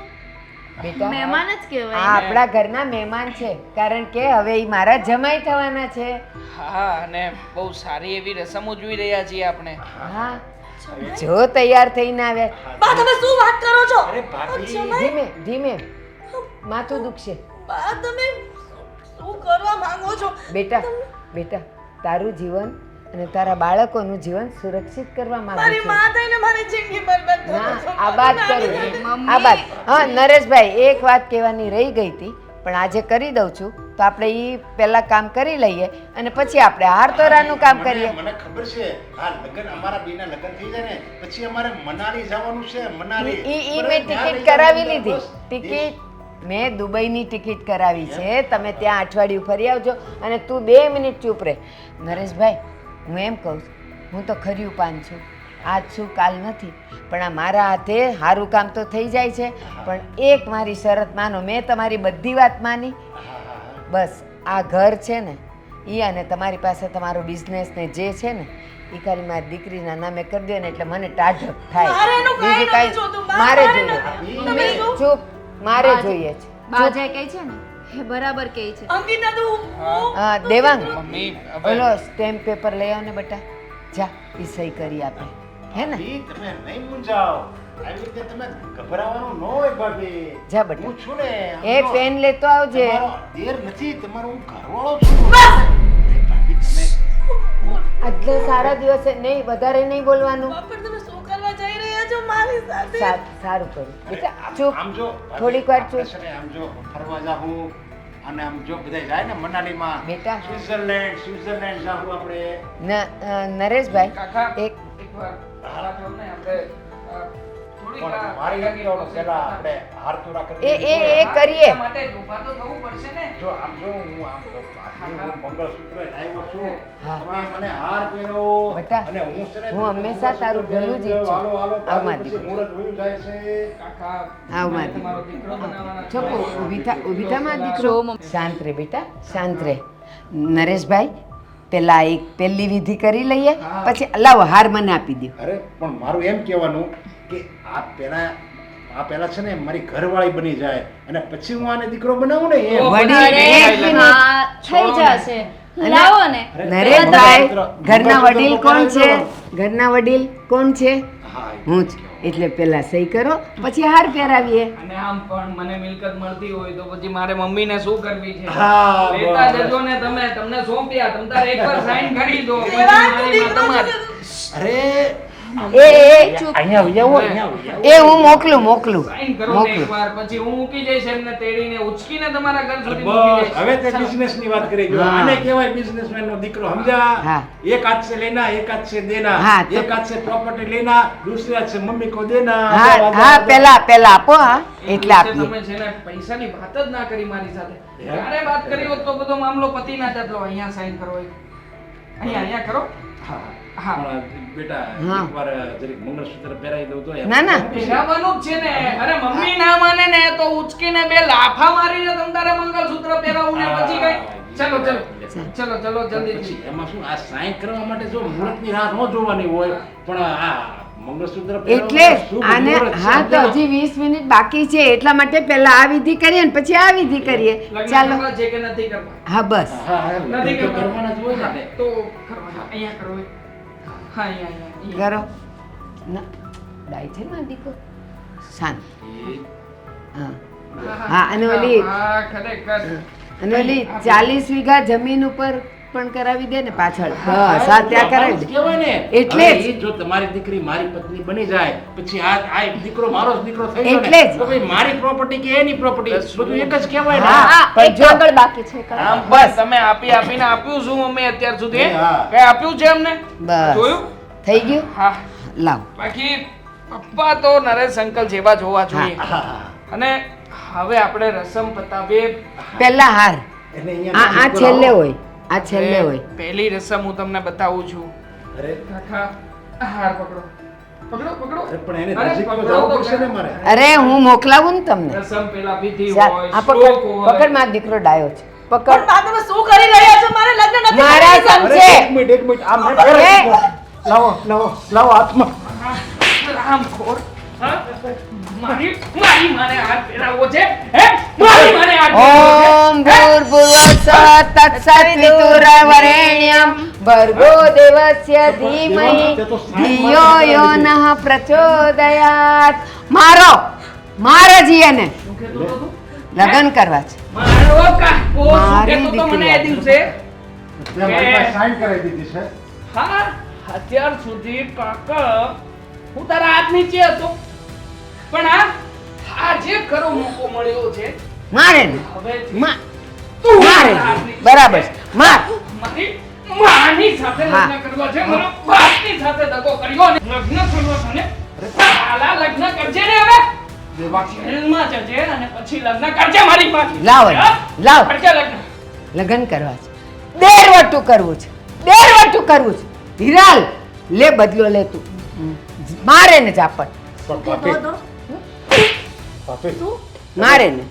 બેટા મહેમાન જ આ કહેવાય આપણા ઘરના મહેમાન છે કારણ કે હવે એ મારા જમાઈ થવાના છે. હા અને બહુ સારી એવી રસમ ઉજવી રહ્યા છીએ આપણે. હા જો તૈયાર થઈને આવ્યા. બા તમે શું વાત કરો છો? અરે ભાભી ધીમે ધીમે માથું દુખશે. બા તમે શું કરવા માંગો છો? બેટા બેટા તારું જીવન અને તારા બાળકોનું જીવન સુરક્ષિત કરવા માંગુ મારી છું. માં થઈને મારી જિંદગી બરબાદ કરો ના છો. આ વાત કરું આ વાત. હા નરેશભાઈ એક વાત કહેવાની રહી ગઈ હતી પણ આજે કરી દઉં છું તો આપણે એ પહેલા કામ કરી લઈએ અને પછી આપણે હાર તોરાનું કામ કરીએ. મને ખબર છે આ લગ્ન અમારા બેના લગ્ન થઈ જાય ને પછી અમારે મનાલી જવાનું છે. મનાલી ઈ મેં ટિકિટ કરાવી લીધી. ટિકિટ મેં દુબઈની ટિકિટ કરાવી છે. તમે ત્યાં અઠવાડિયું ફરી આવજો અને તું 2 મિનિટ ચૂપ રહે. નરેશભાઈ હું એમ કહું છું હું તો ખર્યું પાન છું. આજ છું કાલ નથી પણ આ મારા હાથે સારું કામ તો થઈ જાય છે પણ એક મારી શરત માનો. મેં તમારી બધી વાત માની. બસ આ ઘર છે ને એ અને તમારી પાસે તમારો બિઝનેસ ને જે છે ને એ ખાલી મારી દીકરીના નામે કરી દે ને એટલે મને ટાઢક થાય. મારે એનું કાંઈ બીજું નથી જોતું. બા, મારે મારે જોઈએ. નથી. તમે શું? ચૂપ મારે જોઈએ છે. બા જે કહે છે ને એ બરાબર કહે છે. અંકિતા તું હા દેવાંગ મમ્મી હવે ઓલો સ્ટેમ્પ પેપર લઈ આવ ને બેટા જા એ સહી કરી આપે હે ને. ભાભી તમે નહીં મૂંઝાઓ. આવી રીતે તમે ગભરાવાનું ન હોય ભાભી. જા બેટા. હું છું ને એ પેન લેતો આવજે. તમારો દેર નથી તમારો હું ઘરવાળો છું. અરે ભાભી તમે આટલે સારા દિવસે નહીં વધારે નહીં બોલવાનું. બાપર તમે શું કરવા જઈ રહ્યા છો મારી સાથે? સારું કર્યું બેટા આમ- ચૂપ આમ જો થોડીક વાર ચૂપ. આપણે છે ને આમ જો ફરવા જાહું અને આમ જો બધાય જાય ને મનાલીમાં બેટા. સ્વિટ્ઝરલેન્ડ જાહું આપણે. નરેશભાઈ કાકા એક એકવાર હારા તમને આપણે થોડીક પણ વાર મારી નથી આવવાનું પહેલા આપણે હાર તોરા કરી એ લઈએ. કરીએ. એટલા માટે ઊભા તો થવું પડશે ને. જો આમ જો હું આમ તો હું મંગળસૂત્ર લાવ્યો છું. હા. તમે મને હાર પહેરો બેટા, અને હું છે ને હું હંમેશા તારું ભલું જ ઈચ્છું. હાલો, હાલો, આવ મારી પછી દીકરી. મુહૂર્ત વયું જાય છે. કાકા આવ મારે મારી તમારો દીકરો બનાવવાના છે. છોકરો ઊભી થા મારો દીકરો. શાંત રે બેટા શાંત રે. નરેશભાઈ પેલા એક પહેલી વિધિ કરી લઈએ પછી લાવો હાર મને આપી દો. અરે પણ મારું એમ કહેવાનું કે આ પહેલા છે ને મારી ઘરવાળી બની જાય અને પછી હું આને દીકરો બનાવું ને એમ. વડીલ એક મિનિટ. હા થઈ જશે. લાવો ને. નરેશભાઈ ઘરના વડીલ કોણ છે? ઘરના વડીલ કોણ છે? હા, હું જ. એટલે પેલા સહી કરો પછી હાર પહેરાવીએ. અને આમ પણ મને મિલકત મળતી હોય તો પછી મારે મમ્મીને શું કરવી છે? હા, લેતા બસ. જજો ને તમે તમને સોંપ્યા તમ તારે એકવાર સાઈન કરી દો પછી દેવાંગ, મારી માં દીકરો તમારી. અરે એ અહીંયા આવી જાઓ, અહીંયા આવી જાઓ. એ હું મોકલું સાઈન કરો ને મોકલું. એકવાર પછી હું મૂકી જઈશ એમને તેડીને ઉચકીને તમારા ઘર સુધી મૂકી બસ જઈશ. હવે તે બિઝનેસ ની વાત કરી ગયો. હા. આને કહેવાય બિઝનેસમેન નો દીકરો સમજ્યા? હા. એક હાથ से लेना एक हाथ से देना હા, તો- एक हाथ से प्रॉपर्टी लेना दूसरे हाथ से मम्मी को देना હા હા પેલા આપો હા એ એટલે દિવસે આપીએ. તમે છે ને પૈસાની વાત જ ના કરી મારી સાથે ત્યારે વાત કરી હોત તો બધો મામલો પતી ના જતો. અહીંયા સાઈન કરો અહીંયા કરો. હા હા. પણ બેટા હા. એકવાર જરીક મંગળસૂત્ર પહેરાવી દઉં તો એમ. ના ના પહેરાવાનું જ છે ને. અરે મમ્મી ના માને ને તો ઉચકીને બે લાફા મારીને તમ તારે મંગળસૂત્ર પહેરાવું ને પછી કઈ ચલો જલ્દી પછી એમાં શું આ સાઈન કરવા માટે જો મુહૂર્તની રાહ ન જોવાની હોય પણ આ મંગળસૂત્ર એટલે પહેરાવવાનું શુભ આને મુહૂર્ત છે, હા તો સમજ્યા? હજી 20 મિનિટ બાકી છે એટલા માટે પહેલા આ વિધિ કરીએ ને પછી આ વિધિ કરીએ. લગ્ન ચાલો કરવા છે કે નથી કરવા? હા બસ હા હા નથી તો કરવા. કરવાના જ હોય ને. તો કરવાના. અહીંયા કરો હા અહીંયા કરો ના ડાય છે ને દીકો શાંત. હા હા અને ઓલી હા ખરેખર અને ઓલી 40 વીઘા જમીન ઉપર પણ કરાવી દે ને પાછળ બસ હા ત્યાં કરાવી દે. કહેવાય ને. એટલે હવે જ. ઈ જો તમારી દીકરી મારી પત્ની બની જાય પછી આ દીકરો મારો જ દીકરો થઈ ગયો એટલે ને જ. તો ભાઈ મારી પ્રોપર્ટી કે એની પ્રોપર્ટી બધું એક જ કહેવાય ને. હા હા પણ એક જો કાગળ બાકી છે કાકા. આમ બસ તમે આપીને આપ્યું શું મમ્મી અત્યાર સુધી હા. કઈ આપ્યું છે અમને બસ જોયું? થઈ ગયું હા લાવ બાકી પપ્પા તો નરેશ અંકલ જેવા જ હોવા જોઈએ હા. અને હવે આપણે રસમ પતાવીએ. પહેલા હાર એને આ અહીંયા આ છેલ્લે હોય આ છેલ્લે હોય. પહેલી રસમ હું તમને બતાવું છું. અરે કાકા આ હાર પકડો પકડો અરે પણ એને અરે નજીક તો પકડો જવું તો પડશે ને ખરા. મારે. અરે હું મોકલાવું ને તમને. રસમ પેલા વિધિ ચાલ, હોય આ શ્લોક પકડ હોય. પકડ મારો દીકરો ડાયો છે પણ પકડ બા તમે શું કરી રહ્યા છો? મારે લગ્ન નથી મારા કરવા. સમ- અરે છે. એક મિનિટ આમ નહીં. એ! લાવો હાથમાં. રામ ખોર હા મારી મારી માને હાથ ફેરવવો છે હે મારી માને હાથ ઓમ ભૂર્ભુવસ્સુઃ તત્સવિતુર્વરેણ્યં ભર્ગો દેવસ્ય ધીમહિ ધિયો યો નઃ પ્રચોદયાત. મારો જીયને લગ્ન કરવા છે. મારો કાકો શું મારી કહેતો તો મને એ દીકરી. દિવસે મારી પાસે સાઈન કરાવી દીધી છે. હા અત્યાર સુધી કાકા હું તારા હાથ નીચે હતો પણ આ જે ખરો મોકો મળ્યો છે મારે ને હવે તું મારે ને. બરાબર છે. માર મારી માની સાથે હા. લગ્ન કરવા છે મારા બાપની સાથે દગો કર્યો ને લગ્ન કરવા છે ને સાલા લગ્ન કરજે ને હવે જેલમાં જજે અને પછી લગ્ન કરજે મારી પાસે લાવ હા? લાવ કરજે લગ્ન લગ્ન કરવા છે. દેરવટું કરવું છે. દેરવટું કરવું છે. હિરાલ લે બદલો લે તું. મારે ને જાપટ પણ ભાભી તું મારે ને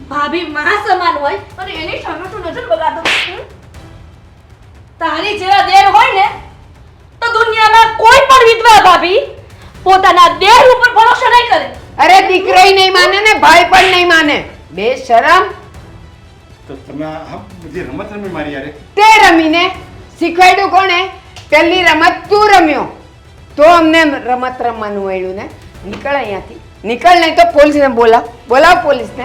ભાભી માં સમાન હોય અને એની સામે તું નજર બગાડતો હમ? તારી જેવા દેર હોય ને તો દુનિયામાં કોઈ પણ વિધવા ભાભી પોતાના દેર ઉપર ભરોસો નહીં કરે. અરે દીકરાઈ નહીં માને ને ભાઈ પણ નહીં માને. બે શરમ. તો તમે આ બધી રમત રમી મારી યારે. તે રમીને શીખવાડ્યું કોણે? પહેલી રમત તું રમ્યો તો અમને રમત રમવાનું મળ્યું ને. નીકળ અહીંયાથી. નીકળ નહીં તો પોલીસને બોલાવ પોલીસને.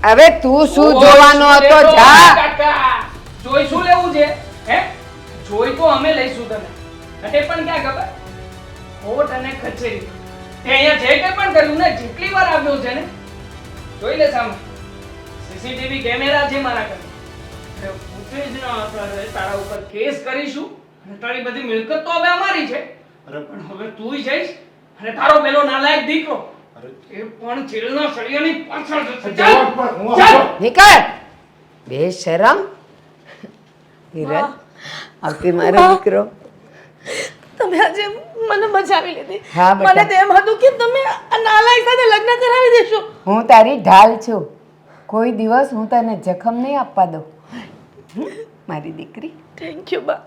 હવે તું શું જોવાનો હતો જા. કાકા જોઈ શું લેવું છે હે જોઈ તો અમે લઈશું તને અને પણ ક્યાં ખબર કોર્ટ અને કચેરી તે અહીંયા જે કંઈ પણ કર્યું ને જેટલી વાર આવ્યો છે ને જોઈ લે સામે સીસીટીવી કેમેરા છે મારા ઘરે ફૂટેજ ના આધારે તારા ઉપર કેસ કરીશું અને તારી બધી મિલકત તો હવે અમારી છે પણ હવે તું જઈશ અને તારો પેલો નાલાયક દીકરો એ પણ જેલના સળિયાની પાછળ જશે ચાલ ચાલ નીકળ. બે શરમ. હિરલ આવતી મારો દીકરો. તમે આજે મને બચાવી લીધી. હા, બેટા. મને તો એમ હતું કે તમે આ નાલાયક સાથે લગ્ન કરાવી દેશો. હું તારી ઢાલ છું. કોઈ દિવસ હું તને જખમ નહીં આપવા દઉં. મારી દીકરી. થેન્ક યુ બા.